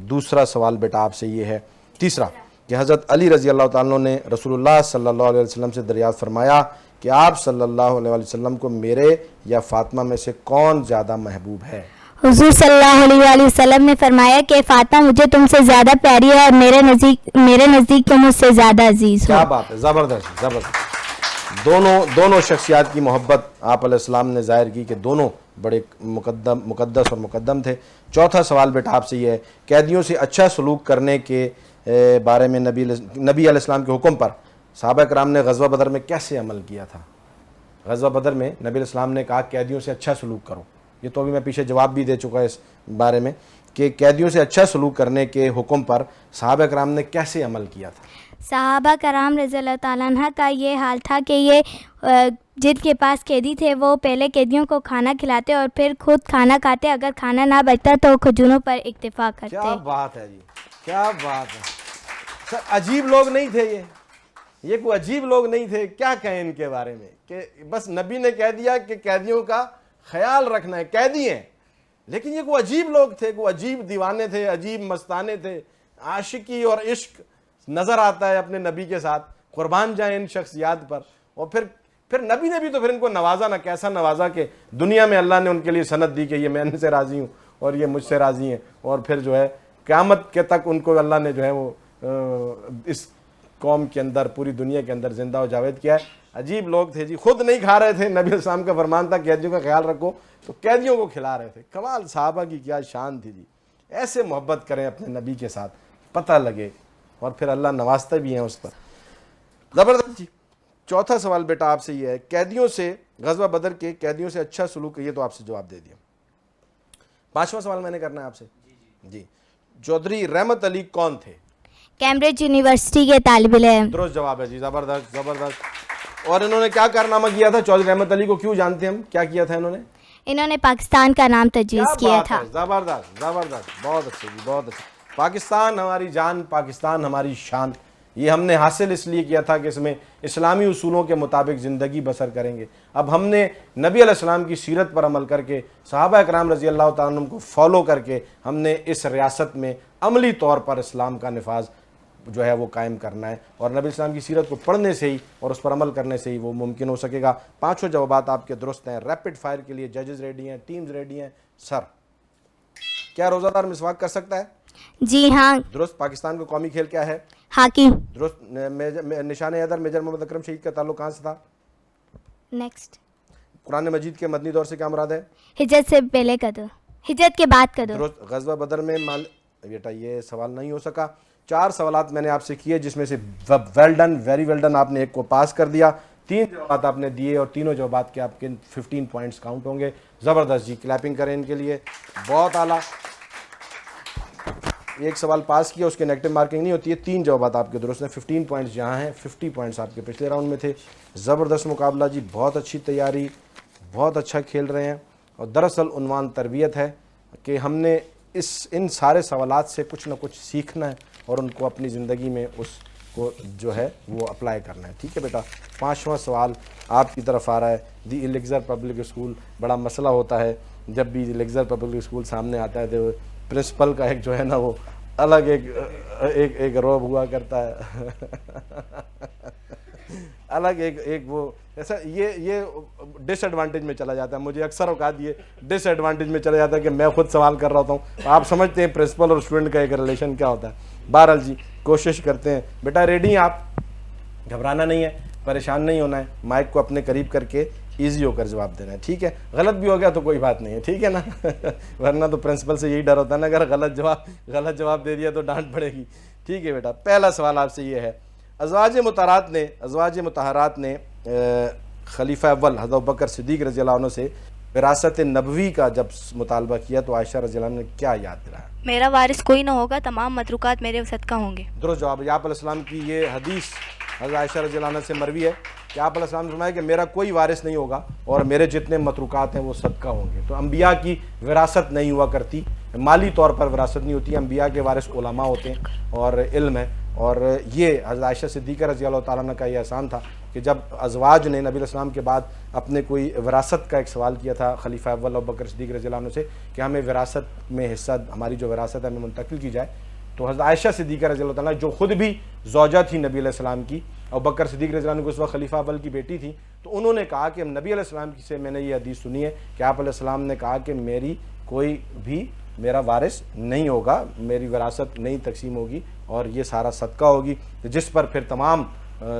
دوسرا سوال بیٹا آپ سے یہ ہے، تیسرا، کہ حضرت علی رضی اللہ تعالیٰ عنہ نے رسول اللہ صلی اللہ علیہ وسلم سے دریافت فرمایا کہ آپ صلی اللہ علیہ وسلم کو میرے یا فاطمہ میں سے کون زیادہ محبوب ہے؟ حضور صلی اللہ علیہ وآلہ وسلم نے فرمایا کہ فاطمہ مجھے تم سے زیادہ پیاری ہے اور میرے نزدیک تم مجھ سے زیادہ عزیز ہو. کیا بات ہے، زبردست زبردست. دونوں شخصیات کی محبت آپ علیہ السلام نے ظاہر کی کہ دونوں بڑے مقدس اور مقدم تھے. چوتھا سوال بیٹا آپ سے یہ ہے، قیدیوں سے اچھا سلوک کرنے کے بارے میں نبی علیہ السلام کے حکم پر صحابہ کرام نے غزوہ بدر میں کیسے عمل کیا تھا؟ غزوہ بدر میں نبی علیہ السلام نے کہا قیدیوں سے اچھا سلوک کرو. یہ تو ابھی میں پیچھے جواب بھی دے چکا ہے اس بارے میں کہ قیدیوں سے اچھا سلوک کرنے کے حکم پر صحابہ کرام نے کیسے عمل کیا تھا؟ صحابہ کرام رضی اللہ تعالیٰ عنہ کا یہ حال تھا کہ یہ جن کے پاس قیدی تھے وہ پہلے قیدیوں کو کھانا کھلاتے اور پھر خود کھانا کھاتے، اگر کھانا نہ بچتا تو کھجوروں پر اکتفا کرتے. کیا بات ہے جی، کیا بات ہے سر. عجیب لوگ نہیں تھے یہ کوئی عجیب لوگ نہیں تھے. کیا کہیں ان کے بارے میں کہ بس نبی نے کہہ دیا کہ قیدیوں کا خیال رکھنا ہے، قیدی ہیں، لیکن یہ کوئی عجیب لوگ تھے، کوئی عجیب دیوانے تھے، عجیب مستانے تھے. عاشقی اور عشق نظر آتا ہے اپنے نبی کے ساتھ. قربان جائیں ان شخصیات پر. اور پھر نبی نے بھی تو پھر ان کو نوازا، نہ کیسا نوازا کہ دنیا میں اللہ نے ان کے لیے سند دی کہ یہ میں ان سے راضی ہوں اور یہ مجھ سے راضی ہیں، اور پھر جو ہے قیامت کے تک ان کو اللہ نے جو ہے وہ اس قوم کے اندر، پوری دنیا کے اندر زندہ و جاوید کیا ہے. عجیب لوگ تھے جی. خود نہیں کھا رہے تھے، نبی علیہ السلام کا فرمان تھا قیدیوں کا خیال رکھو، تو قیدیوں کو کھلا رہے تھے. کمال، صحابہ کی کیا شان تھی جی. ایسے محبت کریں اپنے نبی کے ساتھ، پتہ لگے، اور پھر اللہ نوازتے بھی ہیں اس پر. زبردست جی. چوتھا سوال بیٹا آپ سے یہ ہے، قیدیوں سے، غزوہ بدر کے قیدیوں سے اچھا سلوک، یہ تو آپ سے جواب دے دیا. پانچواں سوال میں نے کرنا ہے آپ سے. جی. چودھری رحمت علی کون تھے؟ کیمبرج یونیورسٹی کے طالب علم. درست جواب ہے جی، زبردست زبردست. اور انہوں نے کیا کارنامہ کیا تھا؟ چودھری رحمت علی کو کیوں جانتے ہیں ہم؟ کیا کیا تھا انہوں نے؟ انہوں نے پاکستان کا نام تجویز کیا تھا. زبردست زبردست، بہت اچھے جی، بہت اچھے. پاکستان ہماری جان، پاکستان ہماری شان. یہ ہم نے حاصل اس لیے کیا تھا کہ اس میں اسلامی اصولوں کے مطابق زندگی بسر کریں گے. اب ہم نے نبی علیہ السلام کی سیرت پر عمل کر کے صحابہ اکرام رضی اللہ تعالیٰ عنہم کو فالو کر کے ہم نے اس ریاست میں عملی طور پر اسلام کا نفاذ جو ہے وہ قائم کرنا ہے, اور نبی اسلام کی سیرت کو پڑھنے سے ہی اور اس پر عمل کرنے سے ہی وہ ممکن ہو سکے گا. 5 جوابات آپ کے درست ہیں. ریپڈ فائر کے لیے ججز ریڈی ہیں, ٹیمز ریڈی ہیں. سر, کیا روزہ دار مسواک کر سکتا ہے؟ جی ہاں. درست. پاکستان کا قومی کھیل کیا ہے؟ ہاکی. درست. نشان حیدر میجر محمد اکرم شہید کا تعلق کہاں سے تھا؟ نیکسٹ. قرآن مجید کے مدنی دور سے کیا مراد ہے؟ ہجرت سے پہلے کا دور, ہجرت کے بعد کا دور. درست. غزوہ بدر میں بیٹا یہ سوال نہیں ہو سکا. 4 سوالات میں نے آپ سے کیے جس میں سے well done, very well done, آپ نے ایک کو پاس کر دیا. 3 جوابات آپ نے دیے اور تینوں جوابات کے آپ کے 15 پوائنٹس کاؤنٹ ہوں گے. زبردست جی, کلیپنگ کریں ان کے لیے, بہت اعلیٰ. ایک سوال پاس کیا, اس کے نیگیٹو مارکنگ نہیں ہوتی ہے. 3 جوابات آپ کے درست ہیں. 15 پوائنٹس یہاں ہیں, 50 پوائنٹس آپ کے پچھلے راؤنڈ میں تھے. زبردست مقابلہ جی, بہت اچھی تیاری, بہت اچھا کھیل رہے ہیں. اور دراصل عنوان تربیت ہے کہ ہم نے ان سارے سوالات سے کچھ نہ کچھ سیکھنا ہے اور ان کو اپنی زندگی میں اس کو جو ہے وہ اپلائی کرنا ہے. ٹھیک ہے بیٹا. 5واں سوال آپ کی طرف آ رہا ہے. دی الیگزر پبلک اسکول, بڑا مسئلہ ہوتا ہے جب بھی الیگزر پبلک اسکول سامنے آتا ہے تو پرنسپل کا ایک جو ہے نا وہ الگ ایک روب ہوا کرتا ہے الگ ایک وہ ایسا یہ ڈس ایڈوانٹیج میں چلا جاتا ہے. مجھے اکثر اوقات یہ ڈس ایڈوانٹیج میں چلا جاتا ہے کہ میں خود سوال کر رہا ہوتا ہوں. آپ سمجھتے ہیں پرنسپل اور اسٹوڈنٹ کا ایک ریلیشن کیا ہوتا ہے. بہرحال جی, کوشش کرتے ہیں. بیٹا ریڈی ہیں آپ؟ گھبرانا نہیں ہے, پریشان نہیں ہونا ہے, مائک کو اپنے قریب کر کے ایزی ہو کر جواب دینا ہے. ٹھیک ہے. غلط بھی ہو گیا تو کوئی بات نہیں ہے, ٹھیک ہے نا ورنہ تو پرنسپل سے یہی ڈر ہوتا ہے نا, اگر غلط جواب دے دیا تو ڈانٹ پڑے گی. ٹھیک ہے بیٹا. پہلا سوال آپ سے یہ ہے, ازواج مطہرات نے خلیفہ اول حضرت ابوبکر صدیق رضی اللہ عنہ سے وراثت نبوی کا جب مطالبہ کیا تو عائشہ رضی اللہ عنہ نے کیا یاد دلایا؟ میرا وارث کوئی نہ ہوگا, تمام متروکات میرے صدقہ ہوں گے. درست جواب ہے. آپ علیہ السلام کی یہ حدیث حضرت عائشہ رضی اللہ عنہ سے مروی ہے کہ آپ علیہ السلام نے فرمایا کہ میرا کوئی وارث نہیں ہوگا اور میرے جتنے متروکات ہیں وہ صدقہ ہوں گے. تو انبیاء کی وراثت نہیں ہوا کرتی, مالی طور پر وراثت نہیں ہوتی. انبیاء کے وارث علماء ہوتے ہیں اور علم ہے. اور یہ حضرت عائشہ صدیقہ رضی اللہ تعالیٰ عنہ کا یہ احسان تھا کہ جب ازواج نے نبی علیہ السلام کے بعد اپنے کوئی وراثت کا ایک سوال کیا تھا خلیفہ اول ابوبکر صدیق رضی اللہ عنہ سے کہ ہمیں وراثت میں حصہ, ہماری جو وراثت ہے ہمیں منتقل کی جائے, تو حضرت عائشہ صدیقہ رضی اللہ تعالیٰ جو خود بھی زوجہ تھی نبی علیہ السلام کی, ابوبکر صدیق رضی اللہ عنہ کو اس وقت خلیفہ اول کی بیٹی تھی, تو انہوں نے کہا کہ نبی علیہ السلام سے میں نے یہ حدیث سنی ہے کہ آپ علیہ السلام نے کہا کہ میری کوئی بھی میرا وارث نہیں ہوگا, میری وراثت نہیں تقسیم ہوگی اور یہ سارا صدقہ ہوگی, جس پر پھر تمام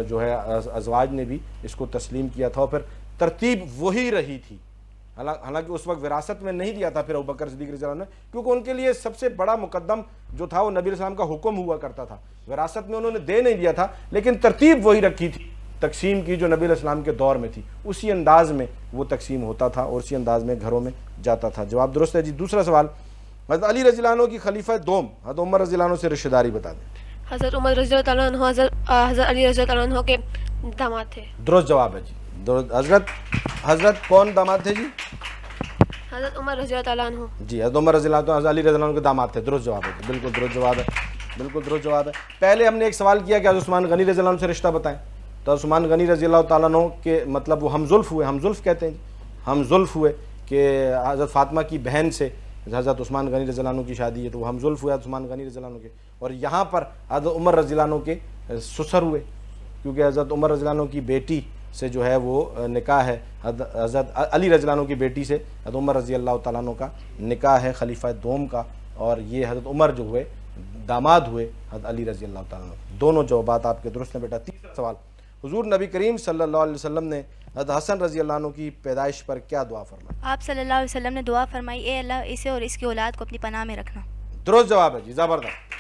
جو ہے ازواج نے بھی اس کو تسلیم کیا تھا. اور پھر ترتیب وہی رہی تھی, حالانکہ اس وقت وراثت میں نہیں دیا تھا پھر ابوبکر صدیق رضی اللہ عنہ, کیونکہ ان کے لیے سب سے بڑا مقدم جو تھا وہ نبی علیہ السلام کا حکم ہوا کرتا تھا. وراثت میں انہوں نے دے نہیں دیا تھا, لیکن ترتیب وہی رکھی تھی تقسیم کی جو نبی علیہ السلام کے دور میں تھی. اسی انداز میں وہ تقسیم ہوتا تھا اور اسی انداز میں گھروں میں جاتا تھا. جواب درست ہے جی. دوسرا سوال, حضرت علی رضی اللہ عنہ کی خلیفہ دوم حضرت عمر رضی اللہ عنہ سے رشتہ داری بتا دیں. حضرت عمر رضی اللہ عنہ حضرت علی رضی اللہ عنہ کے داماد تھے. درست جواب ہے جی. حضرت کون داماد تھے جی؟ حضرت عمر رضی اللہ عنہ. جی, حضرت عمر رضی اللہ عنہ حضرت علی رضی اللہ عنہ کے داماد تھے. درست جواب ہے, بالکل درست جواب ہے, بالکل درست جواب ہے. پہلے ہم نے ایک سوال کیا کہ حضرت عثمان غنی رضی اللہ عنہ سے رشتہ بتائیں, تو عثمان غنی رضی اللہ تعالیٰ عنہ کے مطلب وہ ہم زلف ہوئے, ہم زلف کہتے ہیں, ہم زلف ہوئے کہ حضرت فاطمہ کی بہن سے حضرت عثمان غنی رضی اللہ عنہ کی شادی ہے, تو وہ ہم زلف ہوئے عثمان غنی رضی اللہ عنہ کے. اور یہاں پر حضرت عمر رضی اللہ عنہ کے سسر ہوئے, کیونکہ حضرت عمر رضی اللہ عنہ کی بیٹی سے جو ہے وہ نکاح ہے, حضرت علی رضی اللہ عنہ کی بیٹی سے حضرت عمر رضی اللہ تعالیٰ عنہ کا نکاح ہے خلیفہ دوم کا, اور یہ حضرت عمر جو ہوئے داماد ہوئے حضرت علی رضی اللہ تعالیٰ عنہ. دونوں جوابات آپ کے درست ہیں بیٹا. تیسرا سوال, حضور نبی کریم صلی اللہ علیہ وسلم نے حضرت حسن رضی اللہ عنہ کی پیدائش پر کیا دعا فرمائی؟ آپ صلی اللہ علیہ وسلم نے دعا فرمائی, اے اللہ اسے اور اس کی اولاد کو اپنی پناہ میں رکھنا. درست جواب ہے جی, زبردست.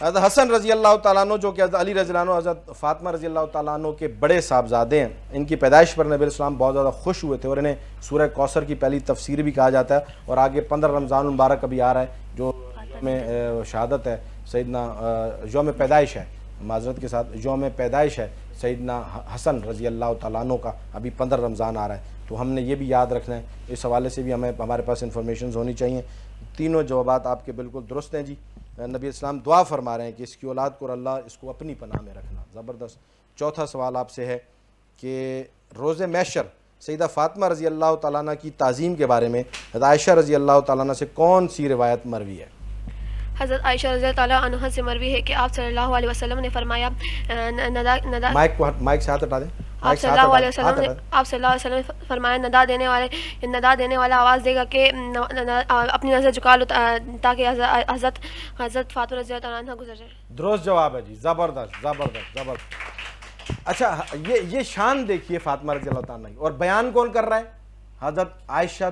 حضرت حسن رضی اللہ تعالیٰ عنہ جو کہ حضرت علی رضی اللہ عنہ حضرت فاطمہ رضی اللہ تعالیٰ عنہ کے بڑے صاحبزادے ہیں, ان کی پیدائش پر نبی علیہ السلام بہت زیادہ خوش ہوئے تھے اور انہیں سورہ کوثر کی پہلی تفسیر بھی کہا جاتا ہے. اور آگے 15 رمضان المبارک ابھی آ رہا ہے جو میں شہادت ہے سیدنا یوم پیدائش ہے, معذرت کے ساتھ یوم پیدائش ہے سیدنا حسن رضی اللہ تعالیٰ عنہ کا, ابھی 15 رمضان آ رہا ہے, تو ہم نے یہ بھی یاد رکھنا ہے. اس حوالے سے بھی ہمارے پاس انفارمیشنز ہونی چاہیے. تینوں جوابات آپ کے بالکل درست ہیں جی. نبی اسلام دعا فرما رہے ہیں کہ اس کی اولاد کو اللہ اس کو اپنی پناہ میں رکھنا. زبردست. چوتھا سوال آپ سے ہے کہ روز محشر سیدہ فاطمہ رضی اللہ تعالیٰ عنہ کی تعظیم کے بارے میں حضرت عائشہ رضی اللہ تعالیٰ عنہ سے کون سی روایت مروی ہے؟ حضرت عائشہ رضی اللہ تعالیٰ عنہ سے مروی ہے کہ آپ صلی اللہ علیہ وسلم نے فرمایا مائک سے ہاتھ ہٹا دیں. آپ صلی اللہ علیہ وسلم نے فرمایا ندا دینے والا آواز دے گا کہ اپنی نظر جھکا لو تاکہ حضرت فاطمہ رضی اللہ تعالیٰ عنہ گزر جائے. درست جواب ہے جی. زبردست زبردست زبردست. اچھا یہ شان دیکھیے فاطمہ رضی اللہ تعالیٰ کی, اور بیان کون کر رہا ہے؟ حضرت عائشہ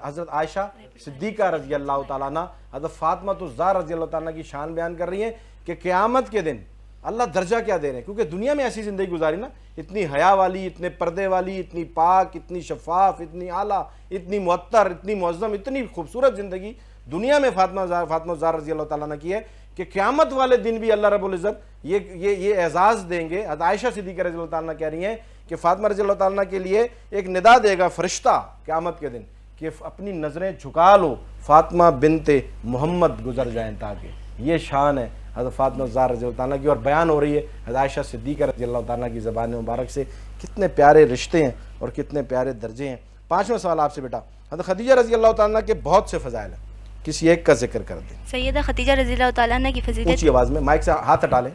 حضرت عائشہ صدیقہ رضی اللہ تعالیٰ عنہ حضرت فاطمہ الزہرا رضی اللہ تعالیٰ کی شان بیان کر رہی ہیں کہ قیامت کے دن اللہ درجہ کیا دے رہے ہیں, کیونکہ دنیا میں ایسی زندگی گزاری نا, اتنی حیا والی, اتنے پردے والی, اتنی پاک, اتنی شفاف, اتنی اعلیٰ, اتنی معطر, اتنی معظم, اتنی خوبصورت زندگی دنیا میں فاطمہ الزہرا رضی اللہ تعالیٰ عنہ کی ہے کہ قیامت والے دن بھی اللہ رب العزت یہ اعزاز دیں گے. حضرت عائشہ صدیقہ رضی اللہ تعالیٰ عنہ کہہ رہی ہیں کہ فاطمہ رضی اللہ تعالیٰ عنہ کے لیے ایک ندا دے گا فرشتہ قیامت کے دن کہ اپنی نظریں جھکا لو, فاطمہ بنت محمد گزر جائیں. تاکہ یہ شان ہے حضرت فاطمہ الزہرا رضی اللہ تعالیٰ کی, اور بیان ہو رہی ہے حضرت عائشہ صدیقہ رضی اللہ تعالیٰ کی زبان مبارک سے. کتنے پیارے رشتے ہیں اور کتنے پیارے درجے ہیں. پانچواں سوال آپ سے بیٹا, حضرت خدیجہ رضی اللہ تعالیٰ کے بہت سے فضائل ہیں, کسی ایک کا ذکر کر دیں. سیدہ خدیجہ رضی اللہ تعالیٰ عنہ کی فضیلت, اونچی آواز میں, مائک سے ہاتھ ہٹا لیں.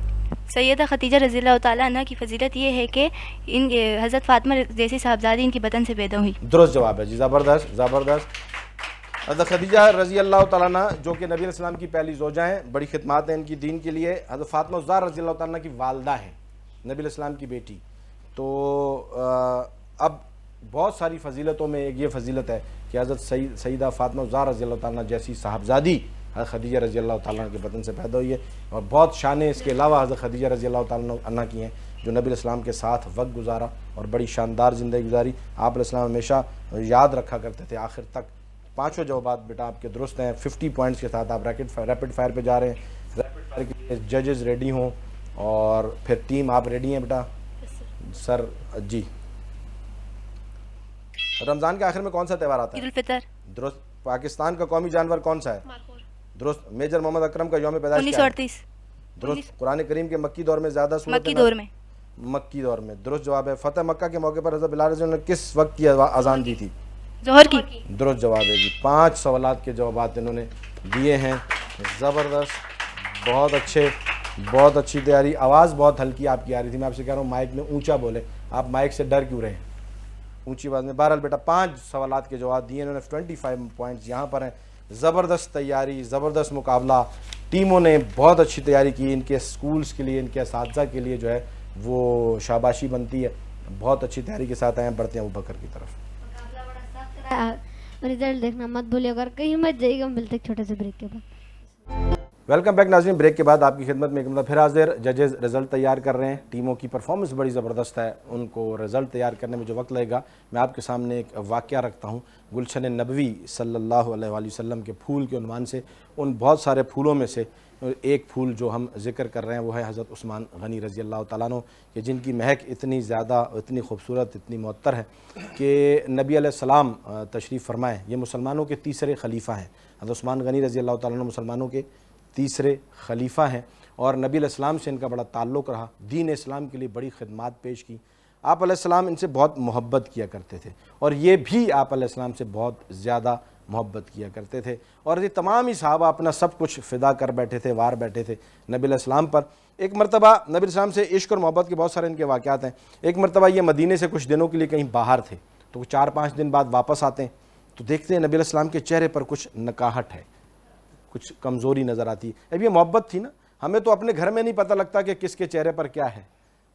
سیدہ خدیجہ رضی اللہ تعالیٰ عنہ کی فضیلت یہ ہے کہ ان حضرت فاطمہ جیسی صاحبزادی ان کی بطن سے پیدا ہوئی. درست جواب ہے جی. زبردست زبردست. حضرت خدیجہ رضی اللہ تعالیٰ عنہ جو کہ نبی علیہ السلام کی پہلی زوجہ ہیں, بڑی خدمات ہیں ان کی دین کے لیے. حضرت فاطمہ الزہرا رضی اللہ تعالیٰ عنہ کی والدہ ہیں, نبی علیہ السلام کی بیٹی. تو اب بہت ساری فضیلتوں میں ایک یہ فضیلت ہے کہ حضرت سیدہ فاطمہ الزہرا رضی اللہ تعالیٰ عنہ جیسی صاحبزادی حضرت خدیجہ رضی اللہ تعالیٰ عنہ کے بطن سے پیدا ہوئی ہے. اور بہت شانیں اس کے علاوہ حضرت خدیجہ رضی اللہ تعالیٰ عنہ کی ہیں جو نبی علیہ السلام کے ساتھ وقت گزارا اور بڑی شاندار زندگی گزاری. آپ علیہ السلام ہمیشہ یاد رکھا کرتے تھے آخر تک. پانچوں جوابات بیٹا آپ کے درست ہیں. 50 پوائنٹس کے ساتھ آپ ریپڈ فائر پہ جا رہے ہیں. ریپڈ فائر کے لیے ججز ریڈی ہوں اور پھر ٹیم آپ ریڈی ہیں بیٹا؟ سر جی. رمضان کے آخر میں کون سا تہوار آتا ہے؟ عید الفطر. درست. پاکستان کا قومی جانور کون سا ہے؟ درست. میجر محمد اکرم کا یوم پیدائش 1938. درست. قرآن کریم کے مکی دور میں زیادہ سورت مکی دور میں. مکی دور میں. درست جواب ہے. فتح مکہ کے موقع پر حضرت بلال رضی اللہ عنہ نے کس وقت کی اذان دی تھی؟ ظہر کی. درست جواب ہے جی. 5 سوالات کے جوابات انہوں نے دیے ہیں. زبردست. بہت اچھے, بہت اچھی تیاری. آواز بہت ہلکی آپ کی آ رہی تھی, میں آپ سے کہہ رہا ہوں مائک میں اونچا بولے. آپ مائک سے ڈر کیوں رہے ہیں؟ اونچی آواز میں. بہرحال بیٹا 5 سوالات کے جواب دیے انہوں نے. 25 پوائنٹس یہاں پر ہیں. زبردست تیاری, زبردست مقابلہ. ٹیموں نے بہت اچھی تیاری کی. ان کے سکولز کے لیے, ان کے اساتذہ کے لیے جو ہے وہ شاباشی بنتی ہے. بہت اچھی تیاری کے ساتھ آئے ہیں. بڑھتے ہیں ابوبکر کی طرف. رزلٹ دیکھنا مت بھولیے گا, کہیں مت جائیے گا. ملتے چھوٹے سے بریک کے بعد. ویلکم بیک ناظرین. بریک کے بعد آپ کی خدمت میں ایک مرتبہ پھر حاضر. ججز رزلٹ تیار کر رہے ہیں. ٹیموں کی پرفارمنس بڑی زبردست ہے. ان کو رزلٹ تیار کرنے میں جو وقت لگے گا, میں آپ کے سامنے ایک واقعہ رکھتا ہوں. گلشن نبوی صلی اللہ علیہ وآلہ وسلم کے پھول کے عنوان سے, ان بہت سارے پھولوں میں سے ایک پھول جو ہم ذکر کر رہے ہیں وہ ہے حضرت عثمان غنی رضی اللہ تعالیٰ عنہ, کہ جن کی مہک اتنی زیادہ, اتنی خوبصورت, اتنی معطر ہے کہ نبی علیہ السلام تشریف فرمائیں. یہ مسلمانوں کے تیسرے خلیفہ ہیں. حضرت عثمان غنی رضی اللہ تعالیٰ عنہ مسلمانوں کے تیسرے خلیفہ ہیں, اور نبی علیہ السلام سے ان کا بڑا تعلق رہا. دین اسلام کے لیے بڑی خدمات پیش کی. آپ علیہ السلام ان سے بہت محبت کیا کرتے تھے, اور یہ بھی آپ علیہ السلام سے بہت زیادہ محبت کیا کرتے تھے. اور یہ تمام ہی صحابہ اپنا سب کچھ فدا کر بیٹھے تھے, وار بیٹھے تھے نبی علیہ السلام پر. ایک مرتبہ نبی علیہ السلام سے عشق اور محبت کے بہت سارے ان کے واقعات ہیں. ایک مرتبہ یہ مدینے سے کچھ دنوں کے لیے کہیں باہر تھے, تو 4-5 دن بعد واپس آتے ہیں تو دیکھتے ہیں نبی علیہ السلام کے چہرے پر کچھ نکاہٹ ہے, کچھ کمزوری نظر آتی ہے. اب یہ محبت تھی نا, ہمیں تو اپنے گھر میں نہیں پتہ لگتا کہ کس کے چہرے پر کیا ہے,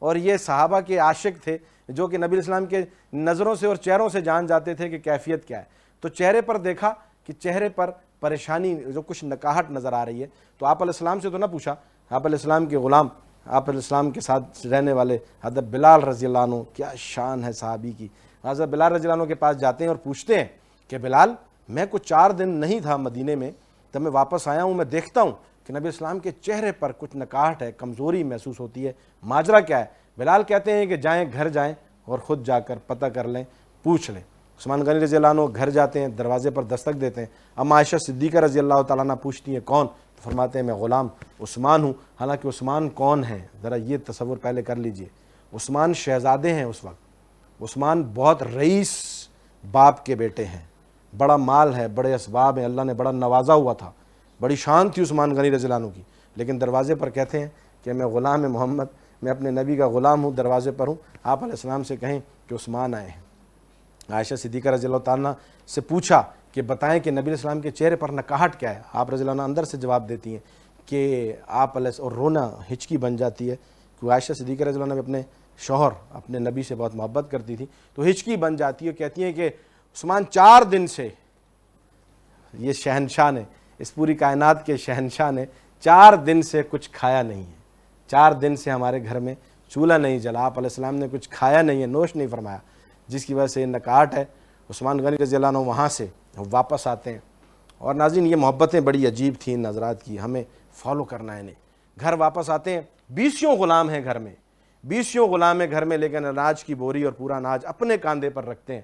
اور یہ صحابہ کے عاشق تھے جو کہ نبی علیہ السلام کے نظروں سے اور چہروں سے جان جاتے تھے کہ کیفیت کیا ہے. تو چہرے پر دیکھا کہ چہرے پر پریشانی, جو کچھ نکاہٹ نظر آ رہی ہے. تو آپ علیہ السلام سے تو نہ پوچھا, آپ علیہ السلام کے غلام, آپ علیہ السلام کے ساتھ رہنے والے حضرت بلال رضی اللہ عنہ, کیا شان ہے صحابی کی. حضرت بلال رضی اللہ عنہ کے پاس جاتے ہیں اور پوچھتے ہیں کہ بلال, میں کچھ 4 دن نہیں تھا مدینے میں, تب میں واپس آیا ہوں, میں دیکھتا ہوں کہ نبی اسلام کے چہرے پر کچھ نکاہٹ ہے, کمزوری محسوس ہوتی ہے, ماجرا کیا ہے؟ بلال کہتے ہیں کہ جائیں, گھر جائیں اور خود جا کر پتہ کر لیں, پوچھ لیں. عثمان غنی رضی اللہ عنہ گھر جاتے ہیں, دروازے پر دستک دیتے ہیں. اما عائشہ صدیقہ رضی اللہ تعالیٰ عنہ پوچھتی ہیں کون؟ فرماتے ہیں میں غلام عثمان ہوں. حالانکہ عثمان کون ہیں ذرا یہ تصور پہلے کر لیجئے. عثمان شہزادے ہیں اس وقت. عثمان بہت رئیس باپ کے بیٹے ہیں, بڑا مال ہے, بڑے اسباب ہیں, اللہ نے بڑا نوازا ہوا تھا, بڑی شان تھی عثمان غنی رضی اللہ عنہ کی. لیکن دروازے پر کہتے ہیں کہ میں غلام محمد, میں اپنے نبی کا غلام ہوں, دروازے پر ہوں. آپ علیہ السلام سے کہیں کہ عثمان آئے ہیں. عائشہ صدیقہ رضی اللہ تعالیٰ سے پوچھا کہ بتائیں کہ نبی علیہ السلام کے چہرے پر نکاہٹ کیا ہے. آپ رضی اللہ عنہ اندر سے جواب دیتی ہیں کہ آپ علیہ, اور رونا ہچکی بن جاتی ہے کیونکہ عائشہ صدیقہ رضی اللہ عنہ اپنے شوہر اپنے نبی سے بہت محبت کرتی تھی, تو ہچکی بن جاتی ہے. کہتی ہیں کہ عثمان 4 دن سے, یہ شہنشاہ نے, اس پوری کائنات کے شہنشاہ نے 4 دن سے کچھ کھایا نہیں ہے. 4 دن سے ہمارے گھر میں چولہا نہیں جلا, آپ علیہ السلام نے کچھ کھایا نہیں ہے, نوش نہیں فرمایا, جس کی وجہ سے یہ نکاہٹ ہے. عثمان غنی رضی اللہ عنہ وہاں سے واپس آتے ہیں. اور ناظرین یہ محبتیں بڑی عجیب تھیں ان حضرات کی, ہمیں فالو کرنا ہے انہیں. گھر واپس آتے ہیں, 20 غلام ہیں گھر میں, 20 غلام ہیں گھر میں, لیکن اناج کی بوری اور پورا اناج اپنے کاندھے پر رکھتے ہیں.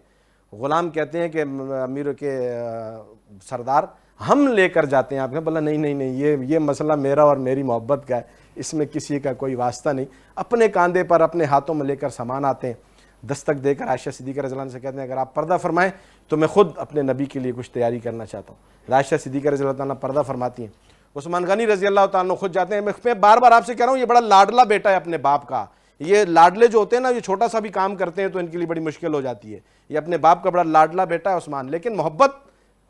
غلام کہتے ہیں کہ امیر کے سردار ہم لے کر جاتے ہیں. آپ کہیں بولا نہیں, یہ مسئلہ میرا اور میری محبت کا ہے, اس میں کسی کا کوئی واسطہ نہیں. اپنے کاندھے پر اپنے ہاتھوں میں لے کر سامان آتے ہیں. دستک دے کر عائشہ صدیقہ رضی اللہ عنہ سے کہتے ہیں اگر آپ پردہ فرمائیں تو میں خود اپنے نبی کے لیے کچھ تیاری کرنا چاہتا ہوں. عائشہ صدیقہ رضی اللہ عنہ پردہ فرماتی ہیں. عثمان غنی رضی اللہ تعالیٰ خود جاتے ہیں. میں بار بار آپ سے کہہ رہا ہوں یہ بڑا لاڈلا بیٹا ہے اپنے باپ کا. یہ لاڈلے جو ہوتے ہیں نا, یہ چھوٹا سا بھی کام کرتے ہیں تو ان کے لیے بڑی مشکل ہو جاتی ہے. یہ اپنے باپ کا بڑا لاڈلا بیٹا ہے عثمان. لیکن محبت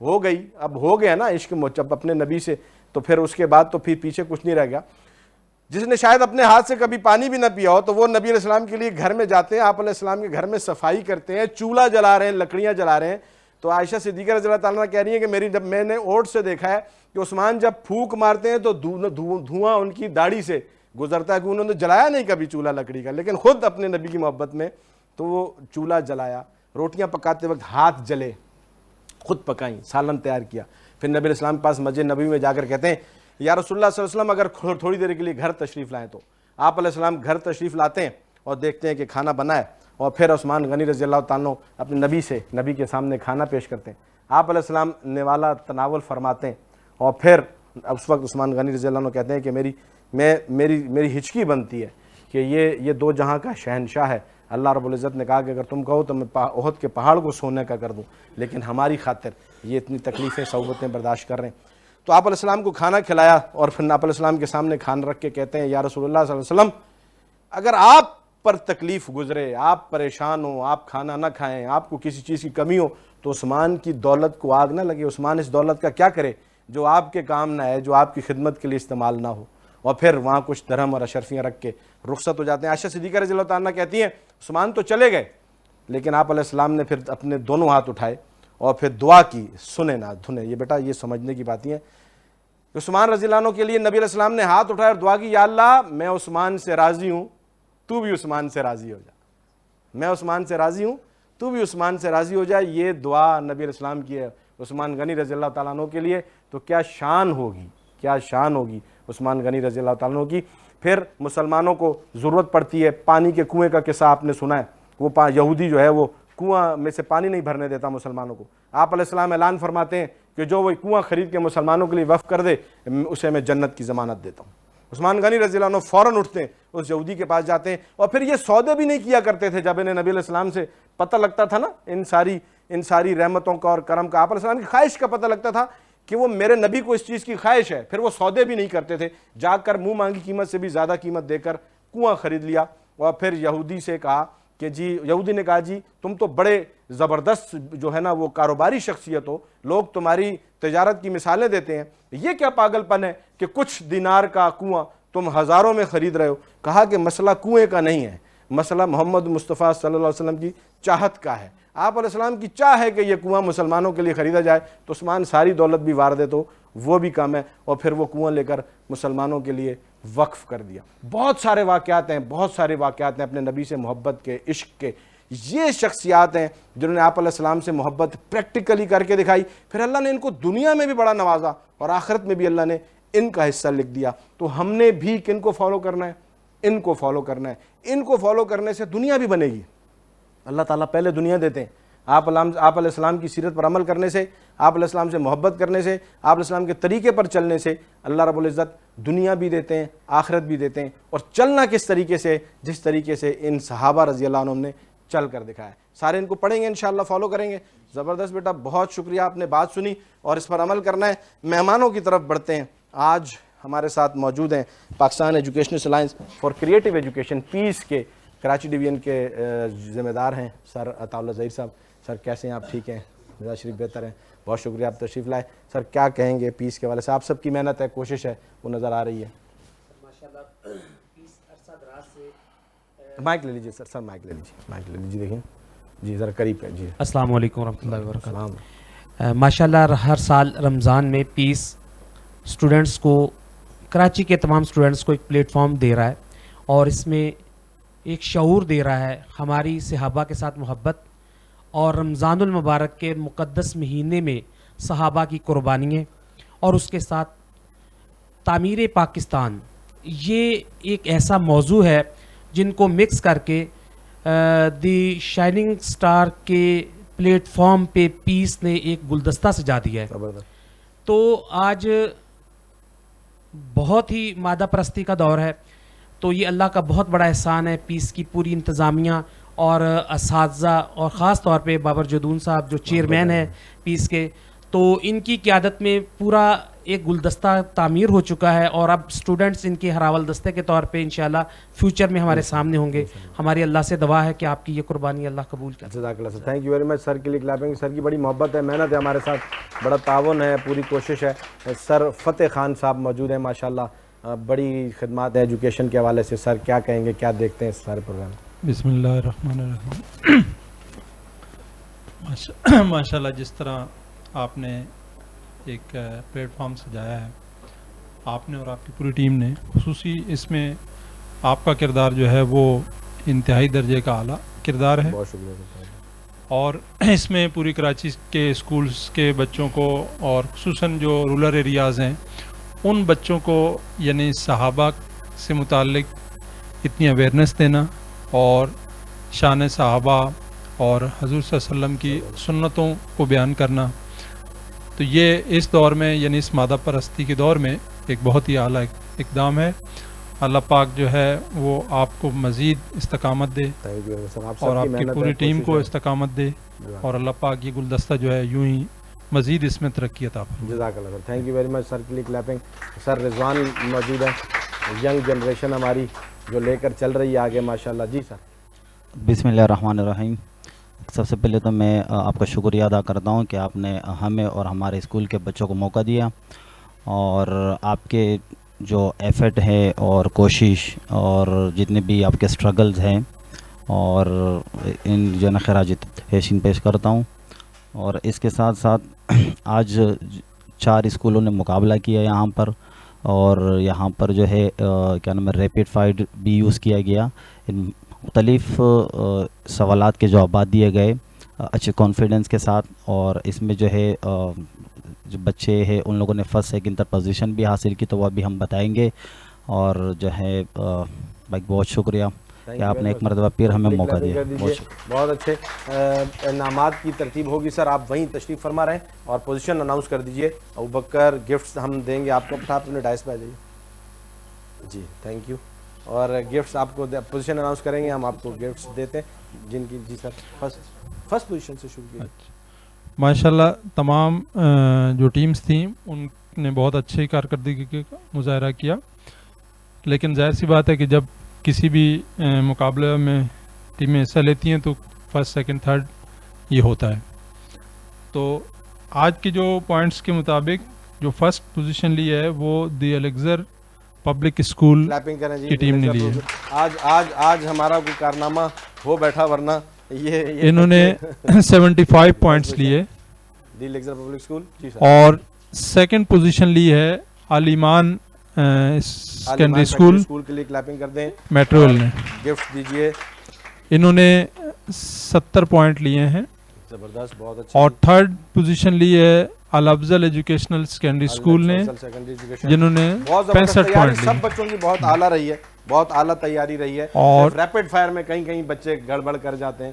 ہو گئی, اب ہو گیا نا عشق جب اپنے نبی سے, تو پھر اس کے بعد تو پھر پیچھے کچھ نہیں رہ گیا. جس نے شاید اپنے ہاتھ سے کبھی پانی بھی نہ پیا ہو تو وہ نبی علیہ السلام کے لیے گھر میں جاتے ہیں. آپ علیہ السلام کے گھر میں صفائی کرتے ہیں, چولہا جلا رہے ہیں, لکڑیاں جلا رہے ہیں. تو عائشہ صدیقہ رضی اللہ تعالیٰ کہہ رہی ہیں کہ جب میں نے اوٹ سے دیکھا ہے کہ عثمان جب پھونک مارتے ہیں تو دھواں ان کی داڑھی سے گزرتا ہے, کہ انہوں نے جلایا نہیں کبھی چولہا لکڑی کا, لیکن خود اپنے نبی کی محبت میں تو وہ چولہا جلایا. روٹیاں پکاتے وقت ہاتھ جلے, خود پکائیں, سالن تیار کیا. پھر نبی علیہ السلام کے پاس مسجد نبوی میں جا کر کہتے ہیں یا رسول اللہ صلی اللہ علیہ وسلم اگر تھوڑی دیر کے لیے گھر تشریف لائیں. تو آپ علیہ السلام گھر تشریف لاتے ہیں اور دیکھتے ہیں کہ کھانا بنا ہے, اور پھر عثمان غنی رضی اللہ تعالیٰ اپنے نبی کے سامنے کھانا پیش کرتے ہیں. آپ علیہ السلام نوالا تناول فرماتے ہیں, اور پھر اس وقت عثمان غنی رضی اللہ عنہ کہتے ہیں کہ میری ہچکی بنتی ہے کہ یہ 2 جہاں کا شہنشاہ ہے. اللہ رب العزت نے کہا کہ اگر تم کہو تو میں احد کے پہاڑ کو سونے کا کر دوں, لیکن ہماری خاطر یہ اتنی تکلیفیں صعوبتیں برداشت کر رہے ہیں. تو آپ علیہ السلام کو کھانا کھلایا, اور پھر آپ علیہ السلام کے سامنے کھانا رکھ کے کہتے ہیں یا رسول اللہ صلی اللہ علیہ وسلم اگر آپ پر تکلیف گزرے, آپ پریشان ہوں, آپ کھانا نہ کھائیں, آپ کو کسی چیز کی کمی ہو, تو عثمان کی دولت کو آگ نہ لگے. عثمان اس دولت کا کیا کرے جو آپ کے کام نہ ہے, جو آپ کی خدمت کے لیے استعمال نہ ہو. اور پھر وہاں کچھ درہم اور اشرفیاں رکھ کے رخصت ہو جاتے ہیں. عائشہ صدیقہ رضی اللہ تعالیٰ کہتی ہیں عثمان تو چلے گئے, لیکن آپ علیہ السلام نے پھر اپنے دونوں ہاتھ اٹھائے اور پھر دعا کی, سنے نہ دھنے. یہ بیٹا یہ سمجھنے کی باتیں ہیں. عثمان رضی اللہ عنہ کے لیے نبی علیہ السلام نے ہاتھ اٹھائے اور دعا کی, یا اللہ میں عثمان سے راضی ہوں, تو بھی عثمان سے راضی ہو جا. میں عثمان سے راضی ہوں, تو بھی عثمان سے راضی ہو جائے. یہ دعا نبی علیہ السلام کی ہے عثمان غنی رضی اللہ تعالیٰ عنہ کے لیے. تو کیا شان ہوگی, کیا شان ہوگی عثمان غنی رضی اللہ تعالیٰ عنہ کی. پھر مسلمانوں کو ضرورت پڑتی ہے, پانی کے کنویں کا قصہ آپ نے سنا ہے. وہ یہودی جو ہے وہ کنواں میں سے پانی نہیں بھرنے دیتا مسلمانوں کو. آپ علیہ السلام اعلان فرماتے ہیں کہ جو وہ کنواں خرید کے مسلمانوں کے لیے وقف کر دے اسے میں جنت کی ضمانت دیتا ہوں. عثمان غنی رضی اللہ عنہ فوراً اٹھتے ہیں, اس یہودی کے پاس جاتے ہیں. اور پھر یہ سودے بھی نہیں کیا کرتے تھے. جب انہیں نبی علیہ السلام سے پتہ لگتا تھا نا ان ساری رحمتوں کا اور کرم کا, آپ علیہ السلام کی خواہش کا پتہ لگتا تھا کہ وہ میرے نبی کو اس چیز کی خواہش ہے, پھر وہ سودے بھی نہیں کرتے تھے. جا کر منہ مانگی قیمت سے بھی زیادہ قیمت دے کر کنواں خرید لیا. اور پھر یہودی سے کہا کہ یہودی نے کہا جی تم تو بڑے زبردست جو ہے نا وہ کاروباری شخصیت ہو, لوگ تمہاری تجارت کی مثالیں دیتے ہیں, یہ کیا پاگل پن ہے کہ کچھ دینار کا کنواں تم ہزاروں میں خرید رہے ہو. کہا کہ مسئلہ کنویں کا نہیں ہے, مسئلہ محمد مصطفیٰ صلی اللہ علیہ وسلم کی چاہت کا ہے. آپ علیہ السلام کی چاہ ہے کہ یہ کنواں مسلمانوں کے لیے خریدا جائے, تو عثمان ساری دولت بھی وار دے تو وہ بھی کم ہے. اور پھر وہ کنواں لے کر مسلمانوں کے لیے وقف کر دیا. بہت سارے واقعات ہیں اپنے نبی سے محبت کے, عشق کے. یہ شخصیات ہیں جنہوں نے آپ علیہ السلام سے محبت پریکٹیکلی کر کے دکھائی. پھر اللہ نے ان کو دنیا میں بھی بڑا نوازا اور آخرت میں بھی اللہ نے ان کا حصہ لکھ دیا. تو ہم نے بھی کن کو فالو کرنا ہے, ان کو فالو کرنا ہے. ان کو فالو کرنے سے دنیا بھی بنے گی. اللہ تعالیٰ پہلے دنیا دیتے ہیں, آپ علیہ السلام کی سیرت پر عمل کرنے سے، آپ علیہ السلام سے محبت کرنے سے، آپ علیہ السلام کے طریقے پر چلنے سے اللہ رب العزت دنیا بھی دیتے ہیں، آخرت بھی دیتے ہیں. اور چلنا کس طریقے سے؟ جس طریقے سے ان صحابہ رضی اللہ عنہم نے چل کر دکھایا. سارے ان کو پڑھیں گے انشاءاللہ، فالو کریں گے. زبردست بیٹا، بہت شکریہ، آپ نے بات سنی اور اس پر عمل کرنا ہے. مہمانوں کی طرف بڑھتے ہیں. آج ہمارے ساتھ موجود ہیں Pakistan Educational Alliance for Creative Education PACE کے کراچی ڈویژن کے ذمہ دار ہیں سر عطا اللہ ظہیر صاحب. سر کیسے ہیں آپ؟ ٹھیک ہیں؟ مزاج شریف بہتر ہیں. بہت شکریہ آپ تشریف لائے. سر کیا کہیں گے پیس کے حوالے سے؟ آپ سب کی محنت ہے، کوشش ہے، وہ نظر آ رہی ہے. مائک لے لیجیے سر. سر مائک لے لیجیے، مائک لے لیجیے. دیکھیں جی ذرا قریب ہے. جی السلام علیکم ورحمۃ اللہ وبرکاتہ. ماشاء اللہ ہر سال رمضان میں پیس اسٹوڈنٹس کو، کراچی کے تمام اسٹوڈنٹس کو ایک پلیٹ فارم دے رہا ہے اور اس میں ایک شعور دے رہا ہے ہماری صحابہ کے ساتھ محبت اور رمضان المبارک کے مقدس مہینے میں صحابہ کی قربانیاں اور اس کے ساتھ تعمیر پاکستان. یہ ایک ایسا موضوع ہے جن کو مکس کر کے دی شائننگ سٹار کے پلیٹ فارم پہ پیس نے ایک گلدستہ سجا دیا ہے. تو آج بہت ہی مادہ پرستی کا دور ہے، تو یہ اللہ کا بہت بڑا احسان ہے. پیس کی پوری انتظامیہ اور اساتذہ اور خاص طور پہ بابر جدون صاحب جو چیئرمین ہیں پیس کے، تو ان کی قیادت میں پورا ایک گلدستہ تعمیر ہو چکا ہے اور اب اسٹوڈنٹس ان کے ہراول دستے کے طور پہ انشاءاللہ فیوچر میں ہمارے سامنے ہوں گے. ہماری اللہ سے دعا ہے کہ آپ کی یہ قربانی اللہ قبول کرے. جزاک اللہ sir. Thank you very much. Sir کے لیے کلیپنگ. سر کی بڑی محبت ہے، محنت ہے، ہمارے ساتھ بڑا تعاون ہے، پوری کوشش ہے. سر فتح خان صاحب موجود ہیں ماشاءاللہ، بڑی خدمات ہیں ایجوکیشن کے حوالے سے. سر کیا کہیں گے، کیا دیکھتے ہیں سارے پروگرام؟ بسم اللہ الرحمن الرحیم. ماشاءاللہ جس طرح آپ نے ایک پلیٹ فارم سجایا ہے، آپ نے اور آپ کی پوری ٹیم نے، خصوصی اس میں آپ کا کردار جو ہے وہ انتہائی درجے کا اعلیٰ کردار ہے. بہت شکریہ. اور اس میں پوری کراچی کے اسکولز کے بچوں کو اور خصوصاً جو رورل ایریاز ہیں ان بچوں کو یعنی صحابہ سے متعلق اتنی اویئرنیس دینا اور شان صحابہ اور حضور صلی اللہ علیہ وسلم کی سنتوں کو بیان کرنا، تو یہ اس دور میں یعنی اس مادہ پرستی کے دور میں ایک بہت ہی اعلیٰ اقدام ہے. اللہ پاک جو ہے وہ آپ کو مزید استقامت دے اور آپ کی پوری ٹیم کو استقامت دے اور اللہ پاک یہ گلدستہ جو ہے یوں ہی مزید اس میں ترقی عطا فرمائے. جزاک اللہ. Thank you very much. Sir کے لیے کلیپنگ. سر رضوان موجود ہے، ینگ جنریشن ہماری جو لے کر چل رہی ہے آگے ماشاءاللہ. جی سر. بسم اللہ الرحمن الرحیم. سب سے پہلے تو میں آپ کا شکریہ ادا کرتا ہوں کہ آپ نے ہمیں اور ہمارے اسکول کے بچوں کو موقع دیا اور آپ کے جو ایفرٹ ہے اور کوشش اور جتنے بھی آپ کے اسٹرگلز ہیں اور ان جو نا خراج تحسین پیش کرتا ہوں. اور اس کے ساتھ ساتھ آج 4 اسکولوں نے مقابلہ کیا یہاں پر اور یہاں پر جو ہے کیا نام ہے ریپڈ فائر بھی یوز کیا گیا. ان مختلف سوالات کے جوابات دیے گئے اچھے کانفیڈنس کے ساتھ اور اس میں جو ہے جو بچے ہیں ان لوگوں نے فرسٹ سیکنڈ تھرڈ پوزیشن بھی حاصل کی، تو وہ بھی ہم بتائیں گے. اور جو ہے بھائی بہت شکریہ کہ آپ نے ایک مرتبہ پھر ہمیں موقع دیا. بہت اچھے انعامات کی ترتیب ہوگی. سر آپ وہیں تشریف فرما رہے ہیں اور پوزیشن اناؤنس کر دیجئے. ابوبکر گفٹس ہم دیں گے آپ کو. آپ اپنے ڈائس پہ آ جائیے. جی تھینک یو. اور گفٹس آپ کو پوزیشن اناؤنس کریں گے، ہم آپ کو گفٹس دیتے ہیں جن کی. جی سر فرسٹ پوزیشن سے شروع کیجیے. ماشاءاللہ تمام جو ٹیمز تھیں ان نے بہت اچھی کارکردگی کا مظاہرہ کیا، لیکن ظاہر سی بات ہے کہ جب کسی بھی مقابلے میں ٹیمیں حصہ لیتی ہیں تو فرسٹ سیکنڈ تھرڈ یہ ہوتا ہے. تو آج کی جو پوائنٹس کے مطابق جو فرسٹ پوزیشن لی ہے وہ دی الیگزر پبلک اسکول کی ٹیم نے لی ہے. آج ہمارا کوئی کارنامہ ہو بیٹھا، ورنہ یہ انہوں نے 75 پوائنٹس لیے دی الیگزر پبلک اسکول. اور سیکنڈ پوزیشن لی ہے علی ایمان سیکنڈری اسکول کے لیے. کلیپنگ کر دیں. میٹرول نے گفٹ دیجئے. انہوں نے 70 پوائنٹ لیے ہیں. زبردست، بہت اچھا. اور تھرڈ پوزیشن لی ہے الافضل ایجوکیشنل سیکنڈری اسکول نے جنہوں نے 65 پوائنٹ لیے. سب بچوں کی بہت اعلیٰ رہی ہے، بہت اعلیٰ تیاری رہی ہے. اور ریپڈ فائر میں کہیں بچے گڑبڑ کر جاتے ہیں